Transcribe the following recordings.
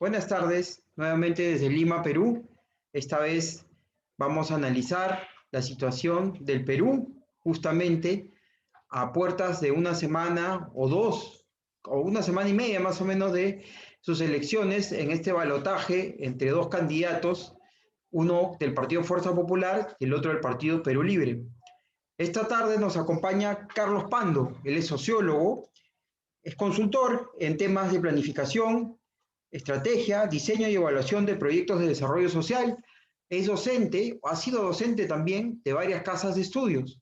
Buenas tardes, nuevamente desde Lima, Perú. Esta vez vamos a analizar la situación del Perú, justamente a puertas de una semana o dos, o una semana y media más o menos de sus elecciones en este balotaje entre dos candidatos, uno del Partido Fuerza Popular y el otro del Partido Perú Libre. Esta tarde nos acompaña Carlos Pando, él es sociólogo, es consultor en temas de planificación, estrategia, diseño y evaluación de proyectos de desarrollo social. Es docente, o ha sido docente también, de varias casas de estudios.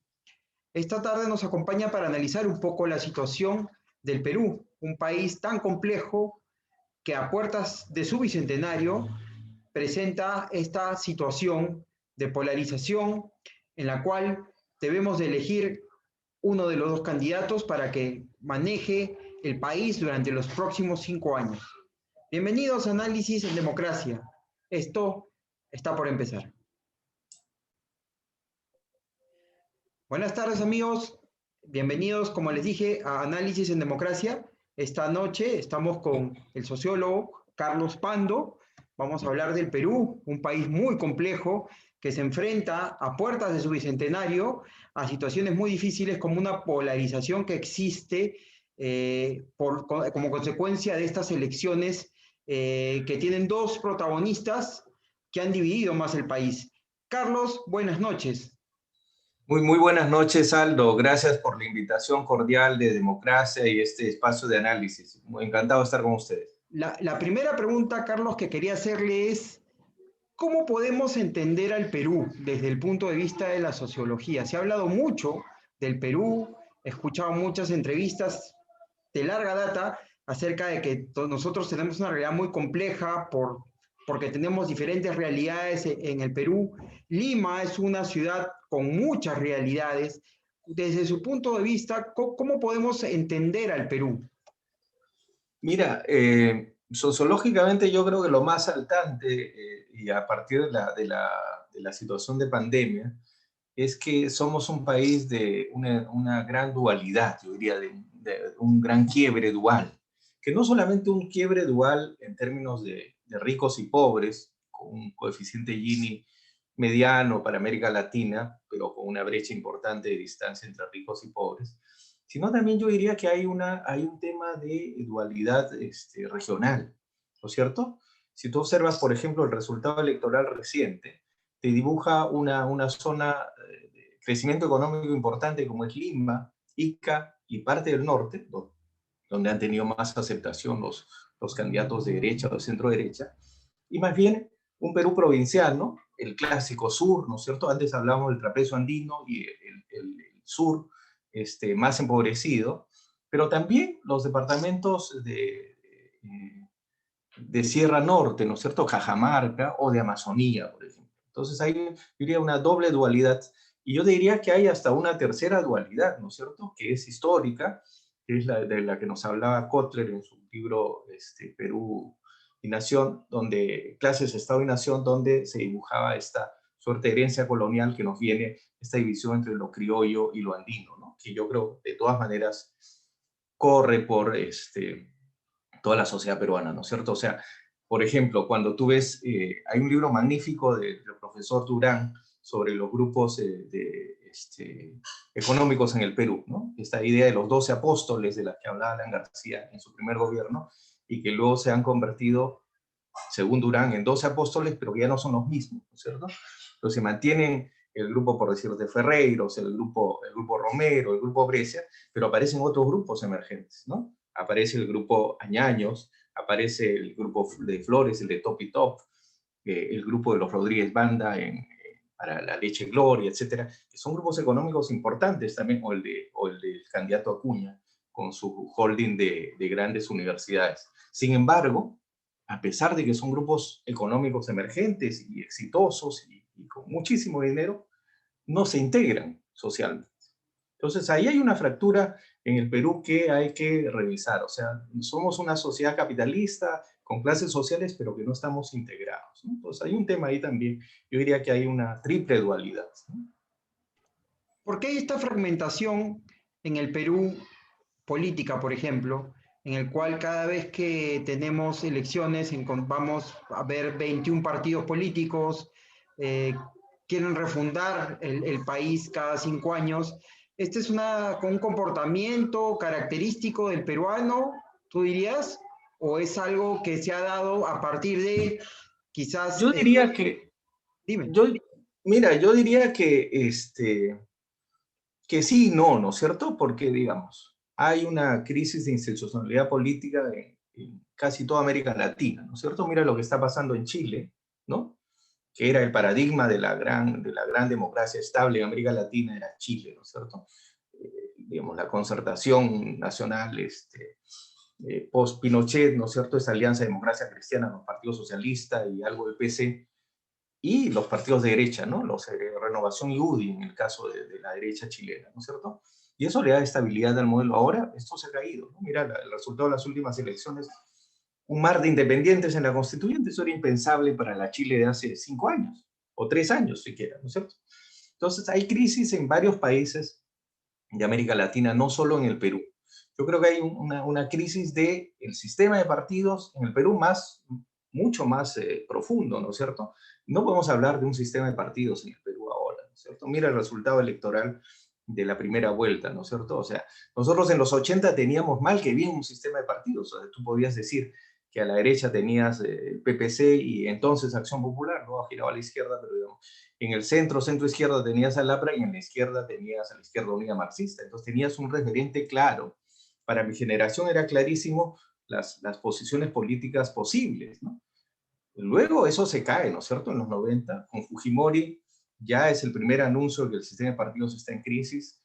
Esta tarde nos acompaña para analizar un poco la situación del Perú, un país tan complejo que a puertas de su bicentenario presenta esta situación de polarización en la cual debemos de elegir uno de los dos candidatos para que maneje el país durante los próximos 5 años. Bienvenidos a Análisis en Democracia. Esto está por empezar. Buenas tardes, amigos. Bienvenidos, como les dije, a Análisis en Democracia. Esta noche estamos con el sociólogo Carlos Pando. Vamos a hablar del Perú, un país muy complejo que se enfrenta a puertas de su bicentenario a situaciones muy difíciles como una polarización que existe como consecuencia de estas elecciones que tienen dos protagonistas que han dividido más el país. Carlos, buenas noches. Muy buenas noches, Aldo. Gracias por la invitación cordial de Democracia y este espacio de análisis. Muy encantado de estar con ustedes. La primera pregunta, Carlos, que quería hacerle es, ¿cómo podemos entender al Perú desde el punto de vista de la sociología? Se ha hablado mucho del Perú, he escuchado muchas entrevistas de larga data acerca de que nosotros tenemos una realidad muy compleja porque tenemos diferentes realidades en el Perú. Lima es una ciudad con muchas realidades. Desde su punto de vista, ¿cómo podemos entender al Perú? Mira, sociológicamente yo creo que lo más saltante, y a partir de la situación de pandemia, es que somos un país de una gran dualidad, yo diría, de un gran quiebre dual, que no solamente un quiebre dual en términos de ricos y pobres, con un coeficiente Gini mediano para América Latina, pero con una brecha importante de distancia entre ricos y pobres, sino también yo diría que hay un tema de dualidad regional, ¿no es cierto? Si tú observas, por ejemplo, el resultado electoral reciente, te dibuja una zona de crecimiento económico importante como es Lima, Ica y parte del norte, donde han tenido más aceptación los candidatos de derecha o de centro derecha, y más bien un Perú provincial, ¿no? El clásico sur, ¿no es cierto? Antes hablábamos del trapezo andino y el sur más empobrecido, pero también los departamentos de Sierra Norte, ¿no es cierto? Cajamarca o de Amazonía, por ejemplo. Entonces hay, yo diría, una doble dualidad. Y yo diría que hay hasta una tercera dualidad, ¿no es cierto? Que es histórica, que es la de la que nos hablaba Kotler en su libro Perú y Nación, donde Clases, Estado y Nación, donde se dibujaba esta suerte de herencia colonial que nos viene, esta división entre lo criollo y lo andino, ¿no? Que yo creo, de todas maneras, corre por toda la sociedad peruana, ¿no es cierto? O sea, por ejemplo, cuando tú ves, hay un libro magnífico del profesor Durán sobre los grupos económicos en el Perú, ¿no? Esta idea de los 12 apóstoles de la que hablaba Alan García en su primer gobierno y que luego se han convertido, según Durán, en 12 apóstoles, pero que ya no son los mismos, ¿no es cierto? Entonces se mantienen el grupo, por decir, de Ferreiros, el grupo Romero, el grupo Brescia, pero aparecen otros grupos emergentes, ¿no? Aparece el grupo Añaños, aparece el grupo de Flores, el de Top y Top, el grupo de los Rodríguez Banda para la Leche Gloria, etcétera, que son grupos económicos importantes también, o el del candidato Acuña, con su holding de grandes universidades. Sin embargo, a pesar de que son grupos económicos emergentes y exitosos y con muchísimo dinero, no se integran socialmente. Entonces, ahí hay una fractura en el Perú que hay que revisar. O sea, somos una sociedad capitalista con clases sociales, pero que no estamos integrados, ¿no? Entonces, hay un tema ahí también. Yo diría que hay una triple dualidad, ¿no? ¿Por qué hay esta fragmentación en el Perú política, por ejemplo? en el cual cada vez que tenemos elecciones vamos a ver 21 partidos políticos, eh, quieren refundar el país cada 5 años. ¿Este es un comportamiento característico del peruano, tú dirías? ¿O es algo que se ha dado a partir de quizás, Yo diría que, dime? yo, mira, yo diría que sí y no, ¿no es cierto? Porque, digamos, hay una crisis de institucionalidad política en casi toda América Latina, ¿no es cierto? Mira lo que está pasando en Chile, ¿no? Que era el paradigma de la gran democracia estable en América Latina, era Chile, ¿no es cierto? Digamos, la concertación nacional post-Pinochet, ¿no es cierto? Esa alianza de democracia cristiana con el Partido Socialista y algo del PC, y los partidos de derecha, ¿no? Los Renovación y UDI, en el caso de la derecha chilena, ¿no es cierto? Y eso le da estabilidad al modelo. Ahora esto se ha caído, ¿no? Mira el resultado de las últimas elecciones, un mar de independientes en la constituyente, eso era impensable para la Chile de hace 5 años, o 3 años siquiera, ¿no es cierto? Entonces hay crisis en varios países de América Latina, no solo en el Perú. Yo creo que hay una crisis del sistema de partidos en el Perú mucho más profundo, ¿no es cierto? No podemos hablar de un sistema de partidos en el Perú ahora, ¿no es cierto? Mira el resultado electoral de la primera vuelta, ¿no es cierto? O sea, nosotros en los 80 teníamos mal que bien un sistema de partidos. O sea, tú podías decir que a la derecha tenías el PPC y entonces Acción Popular, ¿no? Giraba a la izquierda, pero digamos, en el centro, centro izquierda tenías al APRA y en la izquierda tenías a la Izquierda Unida Marxista. Entonces tenías un referente claro. Para mi generación era clarísimo las posiciones políticas posibles, ¿no? Luego eso se cae, ¿no es cierto? En los 90, con Fujimori ya es el primer anuncio de que el sistema de partidos está en crisis.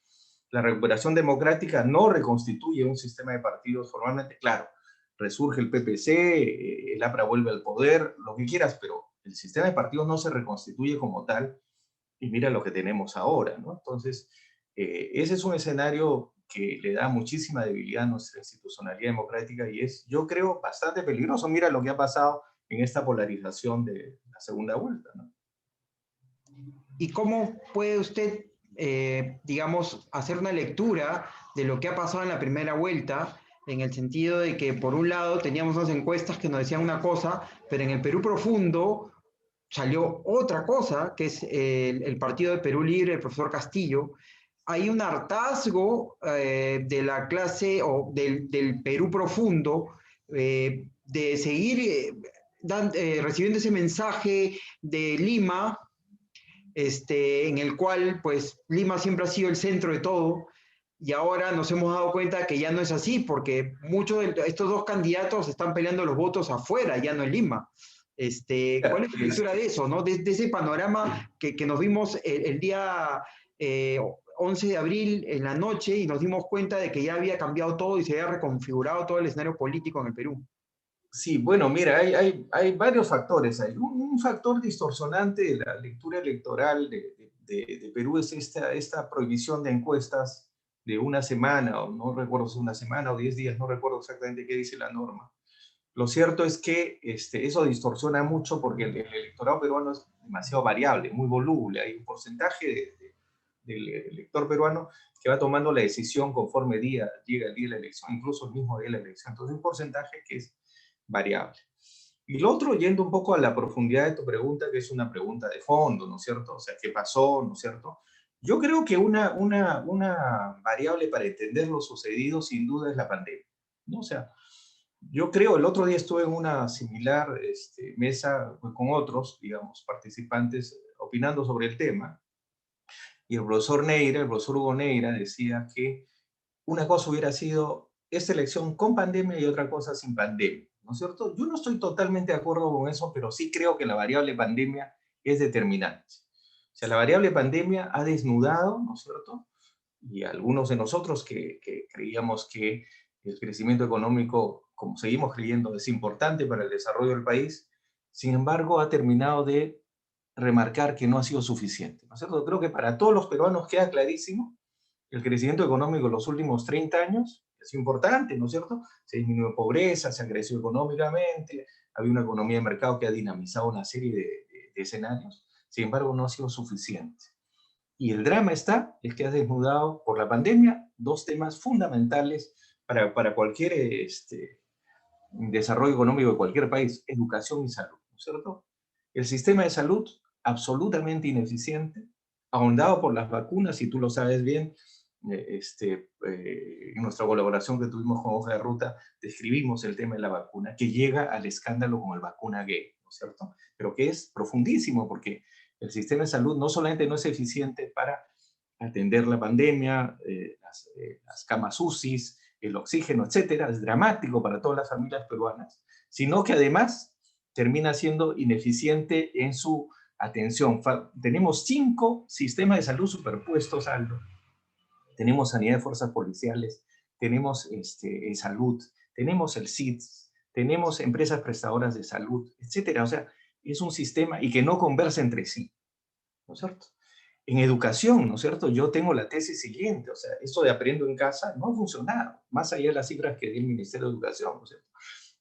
La recuperación democrática no reconstituye un sistema de partidos formalmente. Claro, resurge el PPC, el APRA vuelve al poder, lo que quieras, pero el sistema de partidos no se reconstituye como tal y mira lo que tenemos ahora, ¿no? Entonces, ese es un escenario que le da muchísima debilidad a nuestra institucionalidad democrática y es, yo creo, bastante peligroso. Mira lo que ha pasado en esta polarización de la segunda vuelta, ¿no? ¿Y cómo puede usted, digamos, hacer una lectura de lo que ha pasado en la primera vuelta, en el sentido de que, por un lado, teníamos unas encuestas que nos decían una cosa, pero en el Perú profundo salió otra cosa, que es el partido de Perú Libre, el profesor Castillo? Hay un hartazgo de la clase o del Perú profundo de seguir recibiendo ese mensaje de Lima, en el cual pues Lima siempre ha sido el centro de todo, y ahora nos hemos dado cuenta que ya no es así, porque muchos de estos dos candidatos están peleando los votos afuera, ya no en Lima. ¿Cuál es tu lectura de eso, no? De ese panorama que nos vimos el día 11 de abril en la noche y nos dimos cuenta de que ya había cambiado todo y se había reconfigurado todo el escenario político en el Perú. Sí, bueno, mira, hay varios factores. Hay un factor distorsionante de la lectura electoral de Perú es esta prohibición de encuestas de una semana, o no recuerdo si una semana o 10 días, no recuerdo exactamente qué dice la norma. Lo cierto es que eso distorsiona mucho porque el electorado peruano es demasiado variable, muy voluble. Hay un porcentaje del elector peruano que va tomando la decisión conforme llega el día de la elección, incluso el mismo día de la elección. Entonces, un porcentaje que es variable. Y lo otro, yendo un poco a la profundidad de tu pregunta, que es una pregunta de fondo, ¿no es cierto? O sea, ¿qué pasó, no es cierto? Yo creo que una variable para entender lo sucedido, sin duda, es la pandemia, ¿no? O sea, yo creo, el otro día estuve en una similar mesa con otros, digamos, participantes opinando sobre el tema, y el profesor Hugo Neira, decía que una cosa hubiera sido esta elección con pandemia y otra cosa sin pandemia, ¿no es cierto? Yo no estoy totalmente de acuerdo con eso, pero sí creo que la variable pandemia es determinante. O sea, la variable pandemia ha desnudado, ¿no es cierto? Y algunos de nosotros que creíamos que el crecimiento económico, como seguimos creyendo, es importante para el desarrollo del país, sin embargo, ha terminado de remarcar que no ha sido suficiente, ¿no es cierto? Creo que para todos los peruanos queda clarísimo el crecimiento económico en los últimos 30 años es importante, ¿no es cierto? Se disminuyó pobreza, se ha crecido económicamente, había una economía de mercado que ha dinamizado una serie de escenarios, sin embargo no ha sido suficiente. Y el drama es que ha desnudado por la pandemia dos temas fundamentales para cualquier desarrollo económico de cualquier país, educación y salud, ¿no es cierto? El sistema de salud absolutamente ineficiente, ahondado por las vacunas, y tú lo sabes bien, en nuestra colaboración que tuvimos con Hoja de Ruta, describimos el tema de la vacuna, que llega al escándalo como el vacuna gay, ¿no es cierto? Pero que es profundísimo, porque el sistema de salud no solamente no es eficiente para atender la pandemia, las camas UCIs, el oxígeno, etcétera, es dramático para todas las familias peruanas, sino que además termina siendo ineficiente en su atención. Tenemos 5 sistemas de salud superpuestos, Aldo. Tenemos sanidad de fuerzas policiales, tenemos salud, tenemos el SIDS, tenemos empresas prestadoras de salud, etcétera. O sea, es un sistema y que no conversa entre sí, ¿no es cierto? En educación, ¿no es cierto? Yo tengo la tesis siguiente, o sea, esto de aprendo en casa no ha funcionado, más allá de las cifras que dio el Ministerio de Educación, ¿no es cierto?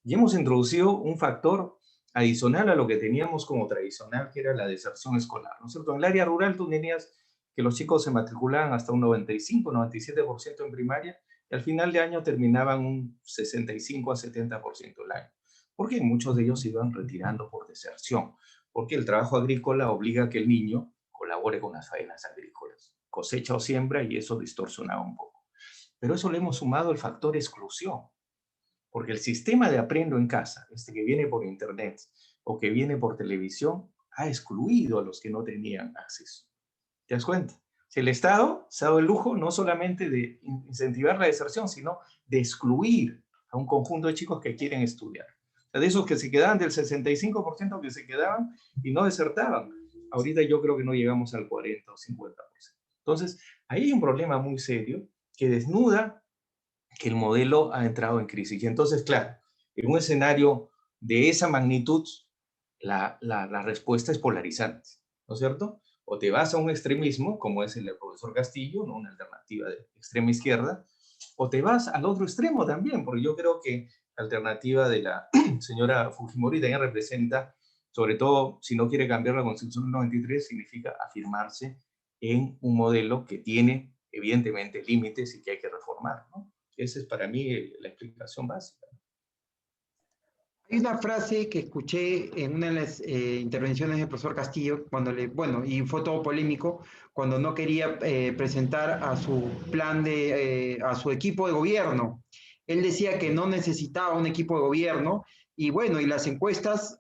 Y hemos introducido un factor adicional a lo que teníamos como tradicional, que era la deserción escolar, ¿no es cierto? En el área rural tú tenías que los chicos se matriculaban hasta un 95, 97% en primaria, y al final de año terminaban un 65 a 70% el año. Porque muchos de ellos se iban retirando por deserción, porque el trabajo agrícola obliga a que el niño colabore con las faenas agrícolas, cosecha o siembra, y eso distorsionaba un poco. Pero eso le hemos sumado el factor exclusión, porque el sistema de aprendo en casa, que viene por internet o que viene por televisión, ha excluido a los que no tenían acceso. ¿Te das cuenta? Si el Estado se ha dado el lujo no solamente de incentivar la deserción, sino de excluir a un conjunto de chicos que quieren estudiar. O sea, de esos que se quedaban, del 65% que se quedaban y no desertaban. Ahorita yo creo que no llegamos al 40 o 50%. Entonces, ahí hay un problema muy serio que desnuda que el modelo ha entrado en crisis. Y entonces, claro, en un escenario de esa magnitud, la respuesta es polarizante, ¿no es cierto? O te vas a un extremismo, como es el del profesor Castillo, ¿no? Una alternativa de extrema izquierda, o te vas al otro extremo también, porque yo creo que la alternativa de la señora Fujimori también representa, sobre todo si no quiere cambiar la Constitución del 93, significa afirmarse en un modelo que tiene evidentemente límites y que hay que reformar, ¿no? Esa es para mí la explicación básica. Hay una frase que escuché en una de las intervenciones del profesor Castillo, bueno, y fue todo polémico, cuando no quería presentar a su plan a su equipo de gobierno. Él decía que no necesitaba un equipo de gobierno y bueno, y las encuestas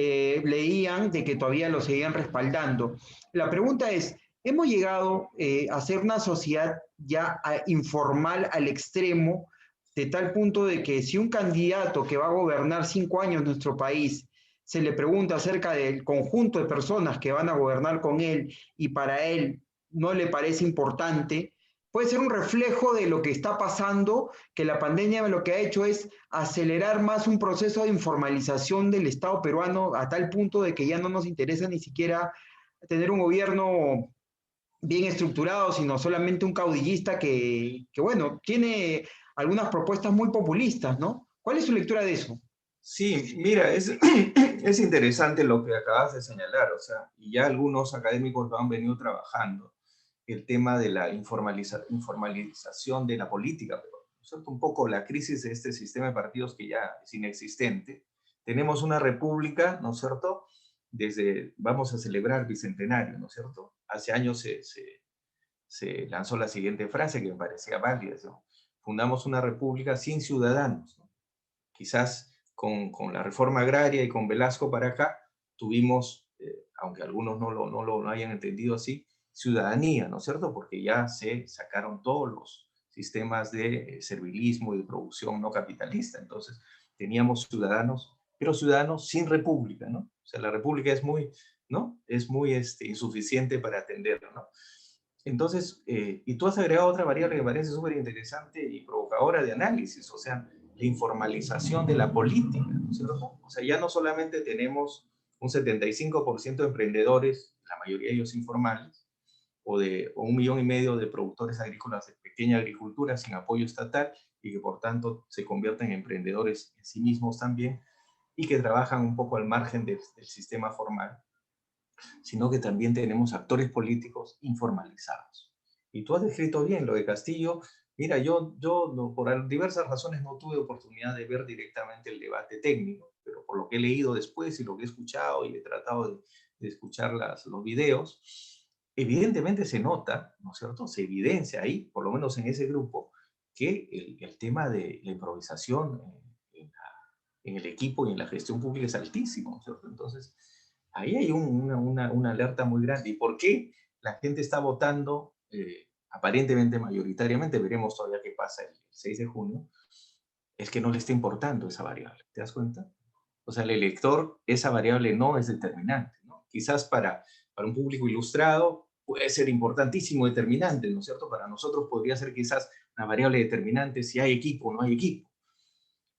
leían de que todavía lo seguían respaldando. La pregunta es, ¿hemos llegado a ser una sociedad ya informal al extremo, de tal punto de que si un candidato que va a gobernar 5 años nuestro país se le pregunta acerca del conjunto de personas que van a gobernar con él y para él no le parece importante, puede ser un reflejo de lo que está pasando, que la pandemia lo que ha hecho es acelerar más un proceso de informalización del Estado peruano a tal punto de que ya no nos interesa ni siquiera tener un gobierno bien estructurado, sino solamente un caudillista que bueno, tiene algunas propuestas muy populistas, ¿no? ¿Cuál es su lectura de eso? Sí, mira, es interesante lo que acabas de señalar, o sea, y ya algunos académicos lo han venido trabajando, el tema de la informalización de la política, pero ¿no es cierto? Un poco la crisis de este sistema de partidos que ya es inexistente. Tenemos una república, ¿no es cierto? Vamos a celebrar bicentenario, ¿no es cierto? Hace años se lanzó la siguiente frase que me parecía válida, ¿no? Fundamos una república sin ciudadanos, ¿no? Quizás con la reforma agraria y con Velasco para acá, tuvimos, aunque algunos no hayan entendido así, ciudadanía, ¿no es cierto? Porque ya se sacaron todos los sistemas de servilismo y de producción no capitalista. Entonces, teníamos ciudadanos, pero ciudadanos sin república, ¿no? O sea, la república es muy, ¿no? Es muy insuficiente para atenderlo, ¿no? Entonces, y tú has agregado otra variable que me parece súper interesante y provocadora de análisis, o sea, la informalización de la política, ¿no es cierto? O sea, ya no solamente tenemos un 75% de emprendedores, la mayoría de ellos informales, o 1,5 millones de productores agrícolas de pequeña agricultura sin apoyo estatal y que por tanto se convierten en emprendedores en sí mismos también y que trabajan un poco al margen del sistema formal, sino que también tenemos actores políticos informalizados. Y tú has descrito bien lo de Castillo, Mira, yo no, por diversas razones no tuve oportunidad de ver directamente el debate técnico, pero por lo que he leído después y lo que he escuchado y he tratado de escuchar los videos, evidentemente se nota, ¿no es cierto? Se evidencia ahí, por lo menos en ese grupo, que el tema de la improvisación en el equipo y en la gestión pública es altísimo, ¿no es cierto? Entonces, ahí hay una alerta muy grande. ¿Y por qué la gente está votando aparentemente mayoritariamente? Veremos todavía qué pasa el 6 de junio. Es que no le está importando esa variable, ¿te das cuenta? O sea, el elector, esa variable no es determinante, ¿no? Quizás para un público ilustrado puede ser importantísimo, determinante, ¿no es cierto? Para nosotros podría ser quizás una variable determinante si hay equipo o no hay equipo,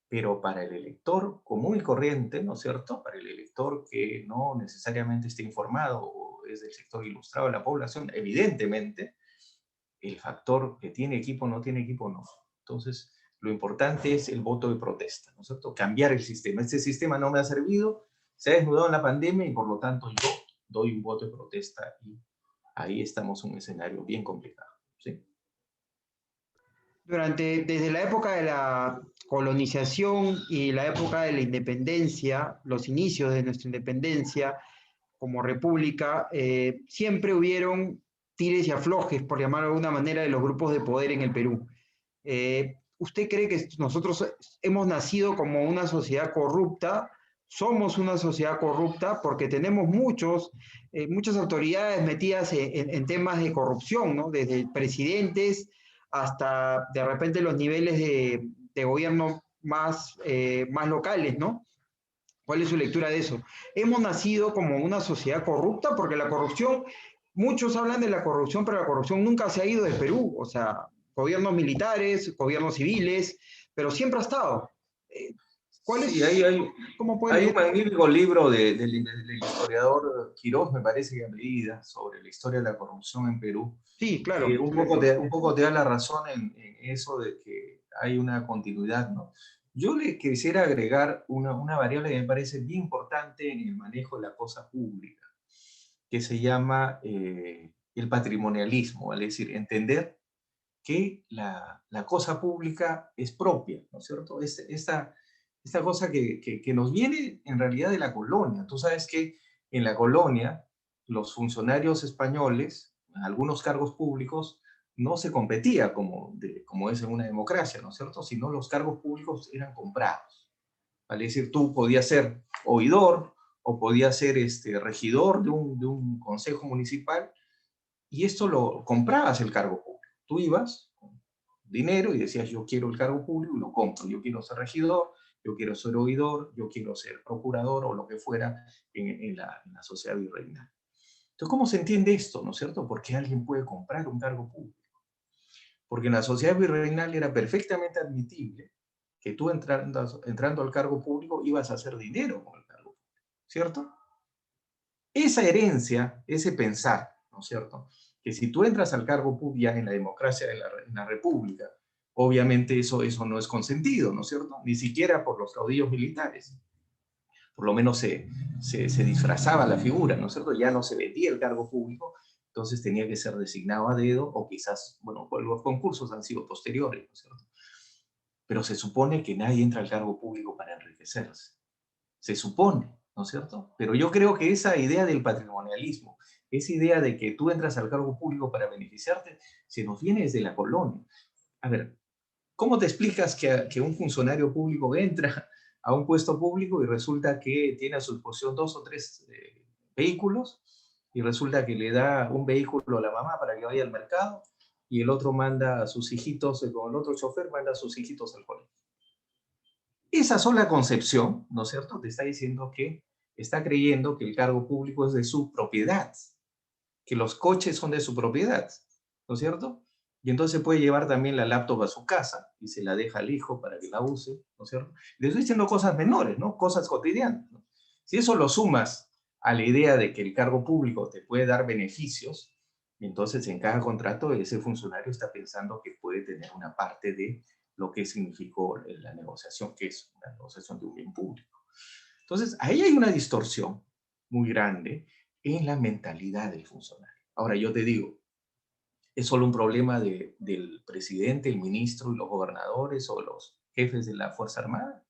pero para el elector común y corriente, ¿no es cierto? Para el elector que no necesariamente esté informado o es del sector ilustrado de la población, evidentemente, el factor que tiene equipo o no tiene equipo, no. Entonces, lo importante es el voto de protesta, ¿no es cierto? Cambiar el sistema. Este sistema no me ha servido, se ha desnudado en la pandemia y por lo tanto yo doy un voto de protesta y ahí estamos en un escenario bien complicado, ¿sí? Desde la época de la colonización y la época de la independencia, los inicios de nuestra independencia como república, siempre hubieron tires y aflojes, por llamarlo de alguna manera, de los grupos de poder en el Perú. ¿Usted cree que nosotros hemos nacido como una sociedad corrupta? Somos una sociedad corrupta porque tenemos muchas autoridades metidas en temas de corrupción, ¿no? Desde presidentes hasta de repente los niveles de gobierno más locales, ¿no? ¿Cuál es su lectura de eso? Hemos nacido como una sociedad corrupta porque la corrupción, muchos hablan de la corrupción, pero la corrupción nunca se ha ido de Perú. O sea, gobiernos militares, gobiernos civiles, pero siempre ha estado. Eh, ¿Cuál Sí, es, cómo puede hay un leer? magnífico libro del historiador Quirós, me parece que a medida, sobre la historia de la corrupción en Perú, Sí, que claro, un sí lo poco leí. un poco te da la razón en eso de que hay una continuidad, ¿no? Yo le quisiera agregar una variable que me parece bien importante en el manejo de la cosa pública, que se llama el patrimonialismo, es decir, entender que la cosa pública es propia, ¿no es cierto? Esta cosa que nos viene en realidad de la colonia. Tú sabes que en la colonia los funcionarios españoles, en algunos cargos públicos, no se competía como es en una democracia, ¿no es cierto? Sino los cargos públicos eran comprados. ¿Vale? Es decir, tú podías ser oidor o podías ser regidor de un consejo municipal y esto lo comprabas el cargo público. Tú ibas con dinero y decías, yo quiero el cargo público y lo compro. Yo quiero ser regidor, yo quiero ser oidor, yo quiero ser procurador o lo que fuera en la sociedad virreinal. Entonces, ¿cómo se entiende esto, no es cierto? Porque alguien puede comprar un cargo público. Porque en la sociedad virreinal era perfectamente admitible que tú entrando al cargo público ibas a hacer dinero con el cargo público, ¿cierto? Esa herencia, ese pensar, ¿no es cierto? Que si tú entras al cargo público ya en la democracia en la república, obviamente eso no es consentido, ¿no es cierto? Ni siquiera por los caudillos militares. Por lo menos se disfrazaba la figura, ¿no es cierto? Ya no se vendía el cargo público, entonces tenía que ser designado a dedo o quizás, bueno, pues los concursos han sido posteriores, ¿no es cierto? Pero se supone que nadie entra al cargo público para enriquecerse. Se supone, ¿no es cierto? Pero yo creo que esa idea del patrimonialismo, esa idea de que tú entras al cargo público para beneficiarte, se nos viene desde la colonia. A ver, ¿cómo te explicas que un funcionario público entra a un puesto público y resulta que tiene a su disposición 2 o 3 vehículos y resulta que le da un vehículo a la mamá para que vaya al mercado y el otro manda a sus hijitos, con el otro chofer manda a sus hijitos al colegio? Esa sola concepción, ¿no es cierto?, te está diciendo que está creyendo que el cargo público es de su propiedad, que los coches son de su propiedad, ¿no es cierto? Y entonces puede llevar también la laptop a su casa y se la deja al hijo para que la use, ¿no es cierto? Le estoy diciendo cosas menores, ¿no? Cosas cotidianas, ¿no? Si eso lo sumas a la idea de que el cargo público te puede dar beneficios, entonces en cada contrato ese funcionario está pensando que puede tener una parte de lo que significó la negociación, que es una negociación de un bien público. Entonces, ahí hay una distorsión muy grande en la mentalidad del funcionario. Ahora, yo te digo, ¿Es solo un problema del presidente, el ministro y los gobernadores o los jefes de la Fuerza Armada?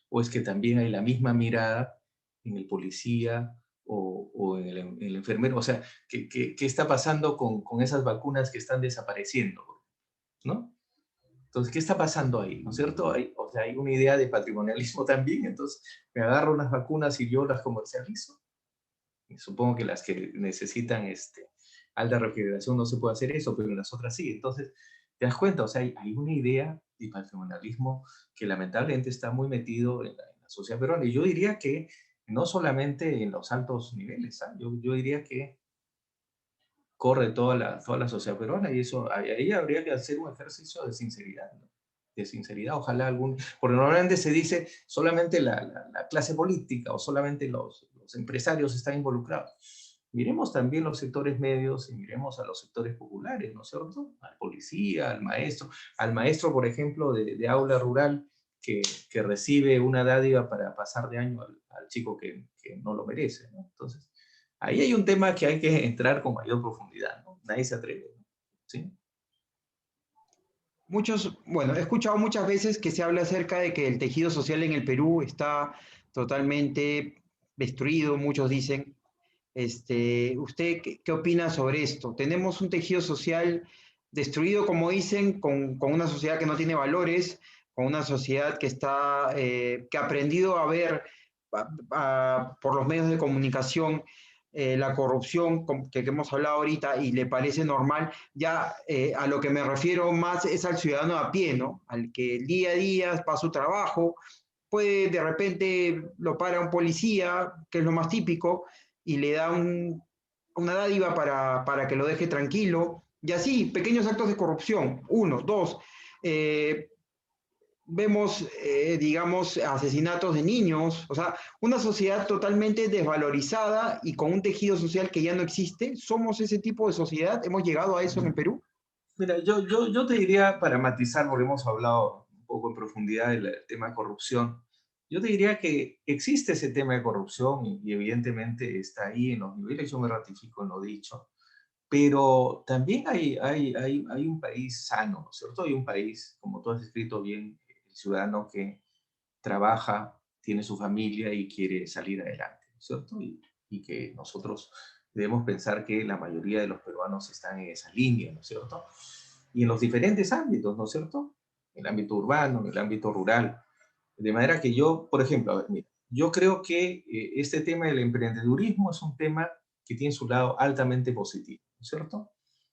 ¿O es que también hay la misma mirada en el policía o en el enfermero? O sea, ¿qué está pasando con esas vacunas que están desapareciendo? ¿No? Entonces, ¿qué está pasando ahí? ¿No es cierto? O sea, hay una idea de patrimonialismo también, entonces me agarro unas vacunas y yo las comercializo. Y supongo que las que necesitan alta refrigeración no se puede hacer eso, pero en las otras sí. Entonces, te das cuenta, o sea, hay una idea de patrimonialismo que lamentablemente está muy metido en la sociedad peruana. Y yo diría que no solamente en los altos niveles, ¿sabes? Yo diría que corre toda la sociedad peruana y eso, ahí habría que hacer un ejercicio de sinceridad, ¿no? De sinceridad, ojalá porque normalmente se dice solamente la clase política o solamente los empresarios están involucrados. Miremos también los sectores medios y miremos a los sectores populares, ¿no es cierto? Al policía, al maestro, por ejemplo, de aula rural que recibe una dádiva para pasar de año al chico que no lo merece, ¿no? Entonces, ahí hay un tema que hay que entrar con mayor profundidad, ¿no? Nadie se atreve, ¿no? ¿Sí? Bueno, he escuchado muchas veces que se habla acerca de que el tejido social en el Perú está totalmente destruido, muchos dicen. ¿Usted qué opina sobre esto? ¿Tenemos un tejido social destruido, como dicen, con una sociedad que no tiene valores, con una sociedad que ha aprendido a ver por los medios de comunicación la corrupción que hemos hablado ahorita y le parece normal? Ya a lo que me refiero más es al ciudadano a pie, ¿no? Al que el día a día va a su trabajo, puede de repente lo para un policía, que es lo más típico, y le da una dádiva para que lo deje tranquilo. Y así, pequeños actos de corrupción. Uno, dos. Eh, Vemos, digamos, asesinatos de niños, o sea, una sociedad totalmente desvalorizada y con un tejido social que ya no existe. ¿Somos ese tipo de sociedad? ¿Hemos llegado a eso en el Perú? Mira, yo te diría, para matizar, porque hemos hablado un poco en profundidad del tema de corrupción, yo te diría que existe ese tema de corrupción y evidentemente está ahí en los niveles, yo me ratifico en lo dicho, pero también hay un país sano, ¿no es cierto? Hay un país, como tú has escrito bien, el ciudadano que trabaja, tiene su familia y quiere salir adelante, ¿no es cierto? Y que nosotros debemos pensar que la mayoría de los peruanos están en esa línea, ¿no es cierto? Y en los diferentes ámbitos, ¿no es cierto? En el ámbito urbano, en el ámbito rural. De manera que yo, por ejemplo, a ver, mira, yo creo que este tema del emprendedurismo es un tema que tiene su lado altamente positivo, ¿no es cierto?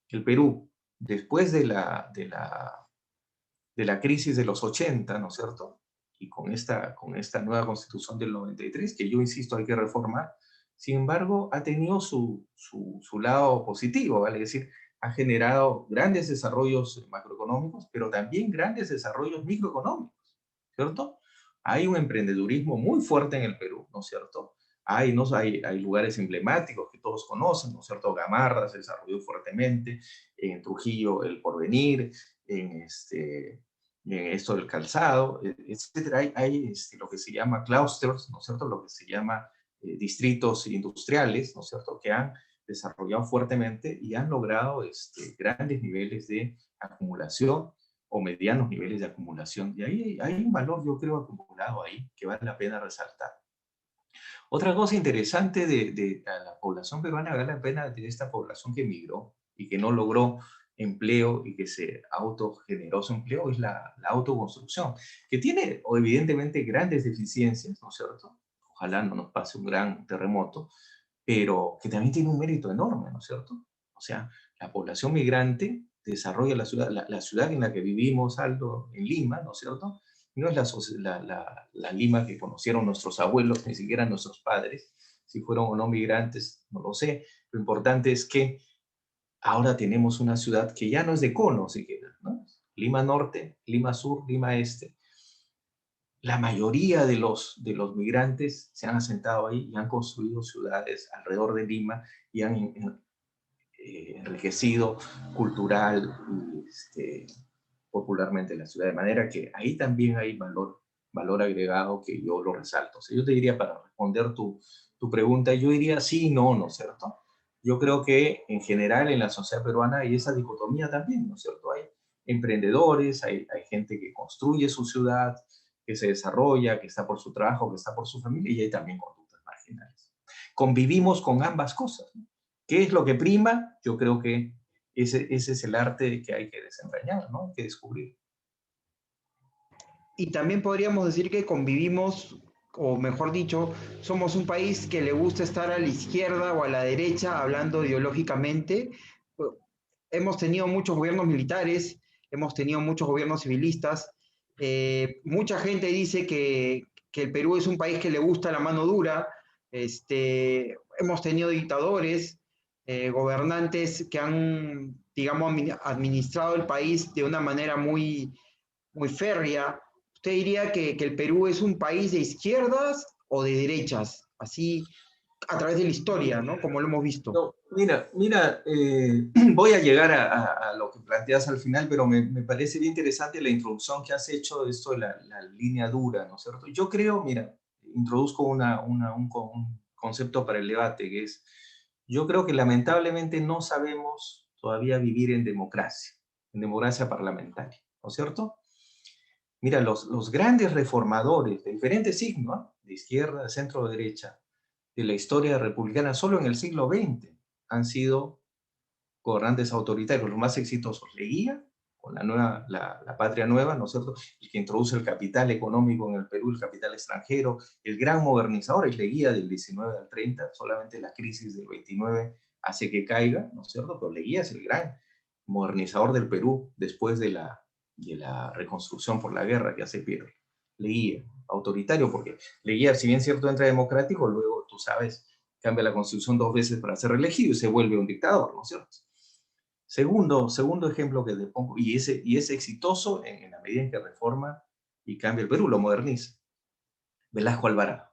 El Perú, después de la crisis de los 80, ¿no es cierto? Y con esta nueva constitución del 93, que yo insisto hay que reformar, sin embargo, ha tenido su lado positivo, ¿vale? Es decir, ha generado grandes desarrollos macroeconómicos, pero también grandes desarrollos microeconómicos, ¿cierto? Hay un emprendedurismo muy fuerte en el Perú, ¿no es cierto? Hay lugares emblemáticos que todos conocen, ¿no es cierto? Gamarra se desarrolló fuertemente, en Trujillo el Porvenir, en esto del calzado, etcétera. Hay lo que se llama clusters, ¿no es cierto? Lo que se llama distritos industriales, ¿no es cierto? Que han desarrollado fuertemente y han logrado grandes niveles de acumulación o medianos niveles de acumulación. Y ahí hay un valor, yo creo, acumulado ahí que vale la pena resaltar. Otra cosa interesante de la población peruana, vale la pena de esta población que emigró y que no logró empleo y que se autogeneró su empleo, es la autoconstrucción, que tiene evidentemente grandes deficiencias, ¿no es cierto? Ojalá no nos pase un gran terremoto, pero que también tiene un mérito enorme, ¿no es cierto? O sea, la población migrante desarrolla la ciudad en la que vivimos, Aldo, en Lima, ¿no es cierto? No es la Lima que conocieron nuestros abuelos, ni siquiera nuestros padres, si fueron o no migrantes, no lo sé. Lo importante es que ahora tenemos una ciudad que ya no es de cono siquiera, ¿no? Lima Norte, Lima Sur, Lima Este. La mayoría de los migrantes se han asentado ahí y han construido ciudades alrededor de Lima y han enriquecido cultural y popularmente la ciudad. De manera que ahí también hay valor agregado que yo lo resalto. O sea, yo te diría, para responder tu pregunta, yo diría sí y no, ¿no es cierto? yo creo que en general en la sociedad peruana hay esa dicotomía también, ¿no es cierto? Hay emprendedores, hay gente que construye su ciudad, que se desarrolla, que está por su trabajo, que está por su familia, y hay también conductas marginales. Convivimos con ambas cosas, ¿no? ¿Qué es lo que prima? Yo creo que ese es el arte que hay que desentrañar, ¿no? Hay que descubrir. Y también podríamos decir que convivimos, o mejor dicho, somos un país que le gusta estar a la izquierda o a la derecha, hablando ideológicamente. Hemos tenido muchos gobiernos militares, hemos tenido muchos gobiernos civilistas. Mucha gente dice que el Perú es un país que le gusta la mano dura. Hemos tenido dictadores, gobernantes que han, digamos, administrado el país de una manera muy férrea. ¿Usted diría que el Perú es un país de izquierdas o de derechas? Así a través de la historia, ¿no? Como lo hemos visto. No, mira, voy a llegar a lo que planteas al final, pero me parece bien interesante la introducción que has hecho de esto de la línea dura, ¿no es cierto? Yo creo, mira, introduzco un concepto para el debate, que es, yo creo que lamentablemente no sabemos todavía vivir en democracia parlamentaria, ¿no es cierto? Mira, los grandes reformadores de diferentes signos, ¿no? De izquierda, de centro, de derecha, de la historia republicana, solo en el siglo XX han sido gobernantes autoritarios, los más exitosos. Leguía, con la Patria Nueva, ¿no es cierto? El que introduce el capital económico en el Perú, el capital extranjero, el gran modernizador es Leguía del 19 al 30, solamente la crisis del 29 hace que caiga, ¿no es cierto? Pero Leguía es el gran modernizador del Perú después de la reconstrucción por la guerra que hace Piero. Leguía, autoritario, porque Leguía, si bien cierto, entra democrático, luego, tú sabes, cambia la constitución 2 veces para ser reelegido y se vuelve un dictador, ¿no es cierto? Segundo ejemplo que te pongo, y es exitoso en la medida en que reforma y cambia el Perú, lo moderniza. Velasco Alvarado.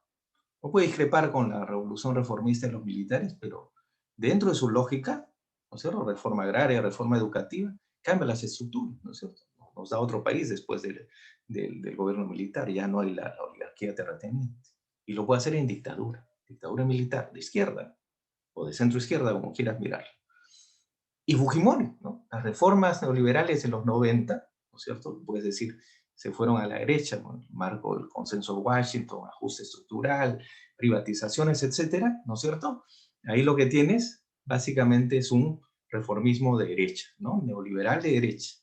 No puede discrepar con la revolución reformista de los militares, pero dentro de su lógica, ¿no es cierto? Reforma agraria, reforma educativa, cambia las estructuras, ¿no es cierto? Nos da otro país después del gobierno militar, ya no hay la oligarquía terrateniente. Y lo puede hacer en dictadura militar, de izquierda o de centro izquierda, como quieras mirar. Y Fujimori, ¿no? Las reformas neoliberales de los 90, ¿no es cierto? Puedes decir, se fueron a la derecha, con el marco del consenso de Washington, ajuste estructural, privatizaciones, etcétera, ¿no es cierto? Ahí lo que tienes, básicamente, es un reformismo de derecha, ¿no? Neoliberal de derecha,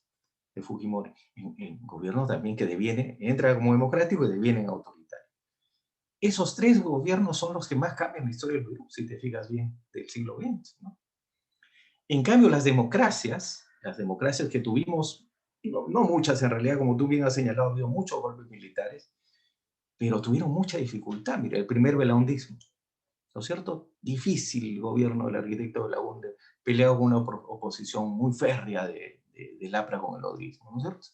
de Fujimori. En gobiernos también que entra como democrático y devienen autoritario. Esos tres gobiernos son los que más cambian la historia del Perú, si te fijas bien, del siglo XX, ¿no? En cambio, las democracias que tuvimos, no muchas en realidad, como tú bien has señalado, ha habido muchos golpes militares, pero tuvieron mucha dificultad. Mira, el primer belaundismo, ¿no es cierto? Difícil el gobierno del arquitecto Belaúnde, peleado con una oposición muy férrea del APRA con el odrismo, ¿no es cierto?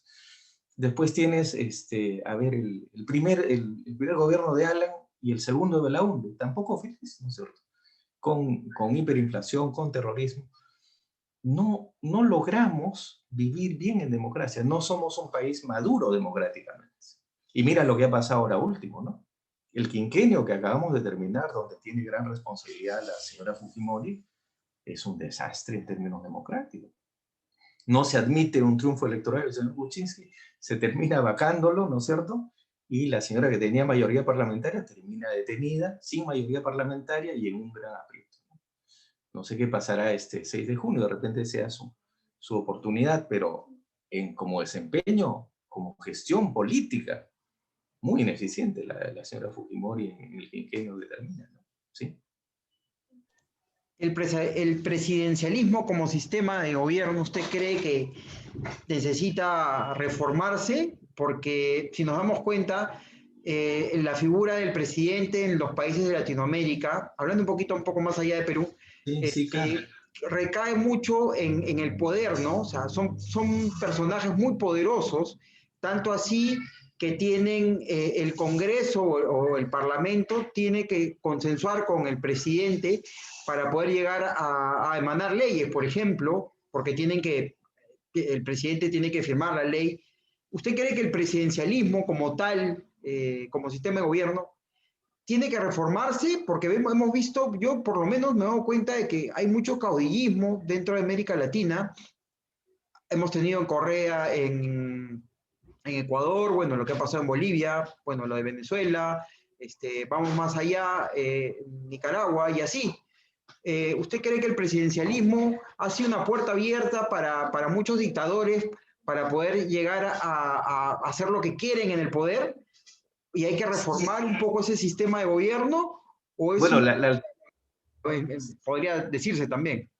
Después tienes, el primer gobierno de Alan y el segundo de Belaúnde, tampoco feliz, ¿no es cierto? Con hiperinflación, con terrorismo. No logramos vivir bien en democracia. No somos un país maduro democráticamente. Y mira lo que ha pasado ahora último, ¿no? El quinquenio que acabamos de terminar, donde tiene gran responsabilidad la señora Fujimori, es un desastre en términos democráticos. No se admite un triunfo electoral del señor Kuczynski, se termina vacándolo, ¿no es cierto? Y la señora que tenía mayoría parlamentaria termina detenida, sin mayoría parlamentaria y en un gran aprieto. No sé qué pasará este 6 de junio, de repente sea su oportunidad, pero como desempeño, como gestión política, muy ineficiente la señora Fujimori en el quinquenio que termina, ¿no? ¿Sí? El presidencialismo como sistema de gobierno, ¿usted cree que necesita reformarse? Porque si nos damos cuenta, la figura del presidente en los países de Latinoamérica, hablando un poco más allá de Perú, Sí, sí, claro. recae mucho en el poder, ¿no? O sea, son personajes muy poderosos, tanto así que tienen el Congreso o el Parlamento tiene que consensuar con el presidente para poder llegar a emanar leyes, por ejemplo, porque el presidente tiene que firmar la ley. ¿Usted cree que el presidencialismo como tal, como sistema de gobierno, tiene que reformarse porque hemos visto, yo por lo menos me he dado cuenta de que hay mucho caudillismo dentro de América Latina. Hemos tenido en Correa, en Ecuador, bueno, lo que ha pasado en Bolivia, bueno, lo de Venezuela, vamos más allá, Nicaragua y así. ¿Usted cree que el presidencialismo ha sido una puerta abierta para muchos dictadores para poder llegar a hacer lo que quieren en el poder? ¿Y hay que Sí. reformar un poco ese sistema de gobierno? ¿O es Bueno, un, podría decirse también?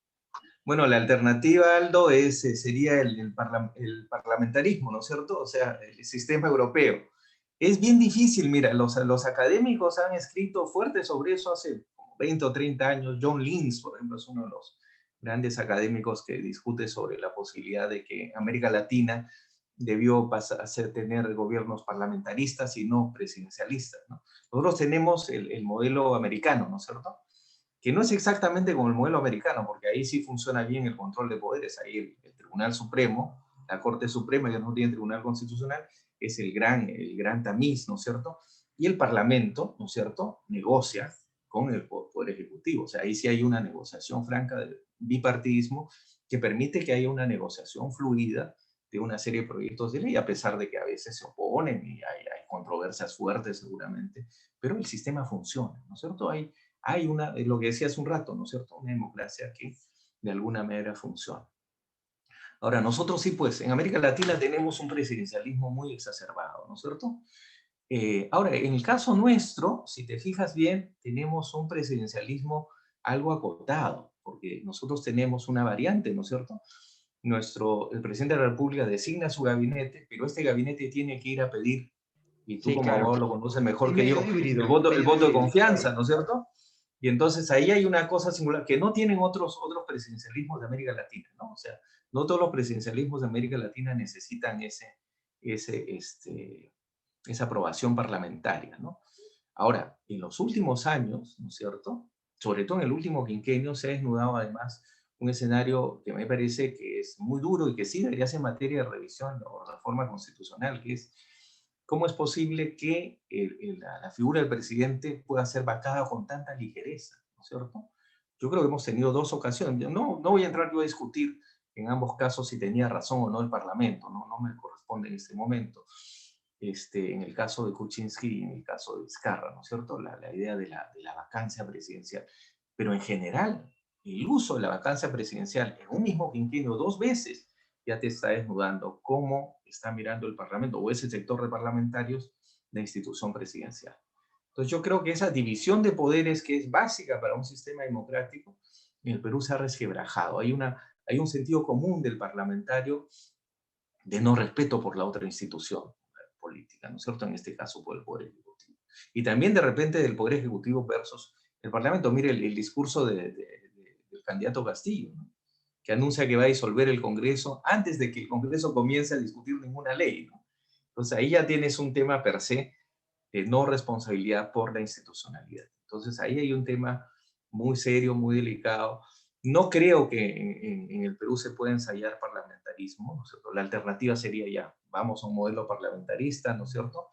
bueno, la alternativa, Aldo, sería el parlamentarismo, ¿no es cierto? O sea, el sistema europeo. Es bien difícil, mira, los académicos han escrito fuerte sobre eso hace 20 o 30 años. John Linz, por ejemplo, es uno de los grandes académicos que discute sobre la posibilidad de que América Latina debió pasar a tener gobiernos parlamentaristas y no presidencialistas, ¿no? Nosotros tenemos el modelo americano, ¿no es cierto? Que no es exactamente como el modelo americano, porque ahí sí funciona bien el control de poderes. Ahí el Tribunal Supremo, la Corte Suprema, ya no tiene Tribunal Constitucional, es el gran tamiz, ¿no es cierto? Y el Parlamento, ¿no es cierto?, negocia con el Poder Ejecutivo. O sea, ahí sí hay una negociación franca de bipartidismo que permite que haya una negociación fluida de una serie de proyectos de ley, a pesar de que a veces se oponen y hay controversias fuertes seguramente, pero el sistema funciona, ¿no es cierto? Hay lo que decía hace un rato, ¿no es cierto? Una democracia que de alguna manera funciona. Ahora, nosotros sí, pues, en América Latina tenemos un presidencialismo muy exacerbado, ¿no es cierto? Ahora, en el caso nuestro, si te fijas bien, tenemos un presidencialismo algo acotado, porque nosotros tenemos una variante, ¿no es cierto? El presidente de la República designa su gabinete, pero este gabinete tiene que ir a pedir, y tú Sí, como claro. abogado lo conoces mejor Es que medio yo, el híbrido, voto, el medio voto de híbrido. confianza, ¿no es cierto? Y entonces ahí hay una cosa singular que no tienen otros presidencialismos de América Latina, ¿no? O sea, no todos los presidencialismos de América Latina necesitan ese, esa aprobación parlamentaria, ¿no? Ahora, en los últimos años, ¿no es cierto? Sobre todo en el último quinquenio se ha desnudado además un escenario que me parece que es muy duro y que sí debería ser materia de revisión o reforma constitucional, que es cómo es posible que la figura del presidente pueda ser vacada con tanta ligereza, ¿no es cierto? Yo creo que hemos tenido dos ocasiones. Yo no voy a entrar yo a discutir en ambos casos si tenía razón o no el Parlamento, no me corresponde en este momento. En el caso de Kuczynski y en el caso de Vizcarra, ¿no es cierto? La idea de la vacancia presidencial. Pero en general, el uso de la vacancia presidencial en un mismo quinquenio dos veces ya te está desnudando cómo está mirando el Parlamento o ese sector de parlamentarios la institución presidencial. Entonces yo creo que esa división de poderes que es básica para un sistema democrático, en el Perú se ha resquebrajado. Hay un sentido común del parlamentario de no respeto por la otra institución política, ¿no es cierto? En este caso por el Poder Ejecutivo. Y también de repente del Poder Ejecutivo versus el Parlamento. Mire el discurso del candidato Castillo, ¿no? Que anuncia que va a disolver el Congreso antes de que el Congreso comience a discutir ninguna ley, ¿no? Entonces ahí ya tienes un tema per se de no responsabilidad por la institucionalidad. Entonces ahí hay un tema muy serio, muy delicado. No creo que en el Perú se pueda ensayar parlamentarismo, ¿no es cierto? La alternativa sería ya, vamos a un modelo parlamentarista, ¿no es cierto?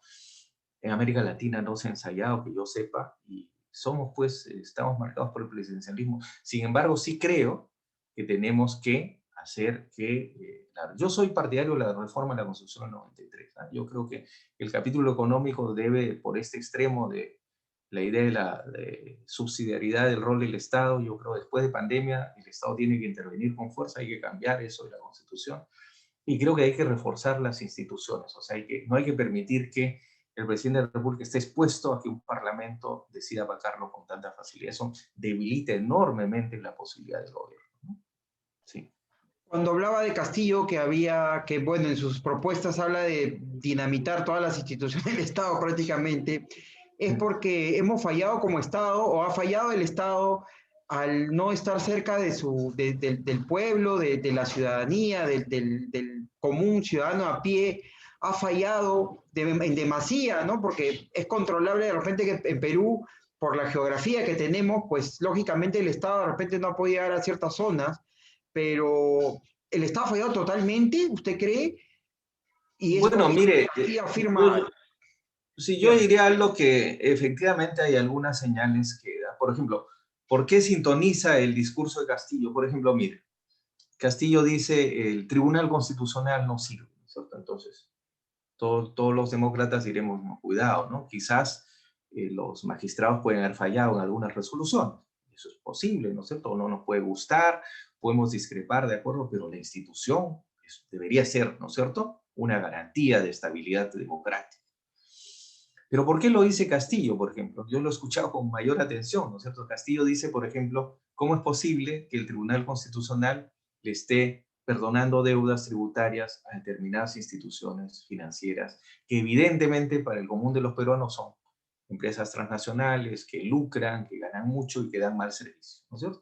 En América Latina no se ha ensayado, que yo sepa, y estamos marcados por el presidencialismo. Sin embargo, sí creo que tenemos que hacer yo soy partidario de la reforma de la Constitución del 93. ¿Ah? Yo creo que el capítulo económico debe, por este extremo de la idea de la subsidiariedad del rol del Estado, yo creo que después de pandemia el Estado tiene que intervenir con fuerza, hay que cambiar eso de la Constitución y creo que hay que reforzar las instituciones, o sea, no hay que permitir que el presidente de la República esté expuesto a que un parlamento decida vacarlo con tanta facilidad. Eso debilita enormemente la posibilidad del gobierno, ¿no? Sí. Cuando hablaba de Castillo, que bueno, en sus propuestas habla de dinamitar todas las instituciones del Estado prácticamente, es porque hemos fallado como Estado o ha fallado el Estado al no estar cerca del pueblo, de la ciudadanía, del común ciudadano a pie, ha fallado en demasía, ¿no? Porque es controlable de repente que en Perú, por la geografía que tenemos, pues lógicamente el Estado de repente no puede llegar a ciertas zonas, pero el Estado ha fallado totalmente, ¿usted cree? Y es Bueno, porque mire, Castillo afirma. Sí, yo Ya. diría algo que efectivamente hay algunas señales que da. Por ejemplo, ¿por qué sintoniza el discurso de Castillo? Por ejemplo, mire, Castillo dice el Tribunal Constitucional no sirve, ¿no es cierto? Entonces, todos los demócratas diremos, no, cuidado, ¿no? Quizás los magistrados pueden haber fallado en alguna resolución. Eso es posible, ¿no es cierto? No nos puede gustar, podemos discrepar, de acuerdo, pero la institución debería ser, ¿no es cierto?, una garantía de estabilidad democrática. Pero ¿por qué lo dice Castillo, por ejemplo? Yo lo he escuchado con mayor atención, ¿no es cierto? Castillo dice, por ejemplo, ¿cómo es posible que el Tribunal Constitucional le esté perdonando deudas tributarias a determinadas instituciones financieras que evidentemente para el común de los peruanos son empresas transnacionales que lucran, que ganan mucho y que dan mal servicio, ¿no es cierto?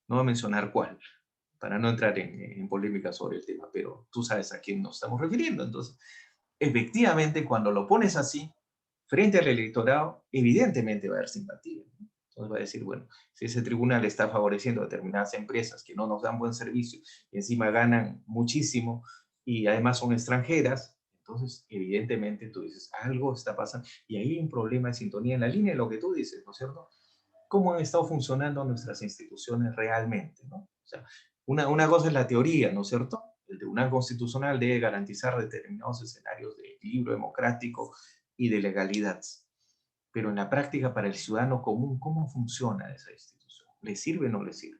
No voy a mencionar cuál, para no entrar en polémica sobre el tema, pero tú sabes a quién nos estamos refiriendo. Entonces, efectivamente, cuando lo pones así, frente al electorado, evidentemente va a haber simpatía, ¿no? Entonces va a decir, bueno, si ese tribunal está favoreciendo a determinadas empresas que no nos dan buen servicio y encima ganan muchísimo y además son extranjeras, entonces evidentemente tú dices, algo está pasando y ahí hay un problema de sintonía en la línea de lo que tú dices, ¿no es cierto? ¿Cómo han estado funcionando nuestras instituciones realmente, ¿no? O sea, una cosa es la teoría, ¿no es cierto? El Tribunal Constitucional debe garantizar determinados escenarios de equilibrio democrático y de legalidad. Pero en la práctica, para el ciudadano común, ¿cómo funciona esa institución? ¿Le sirve o no le sirve?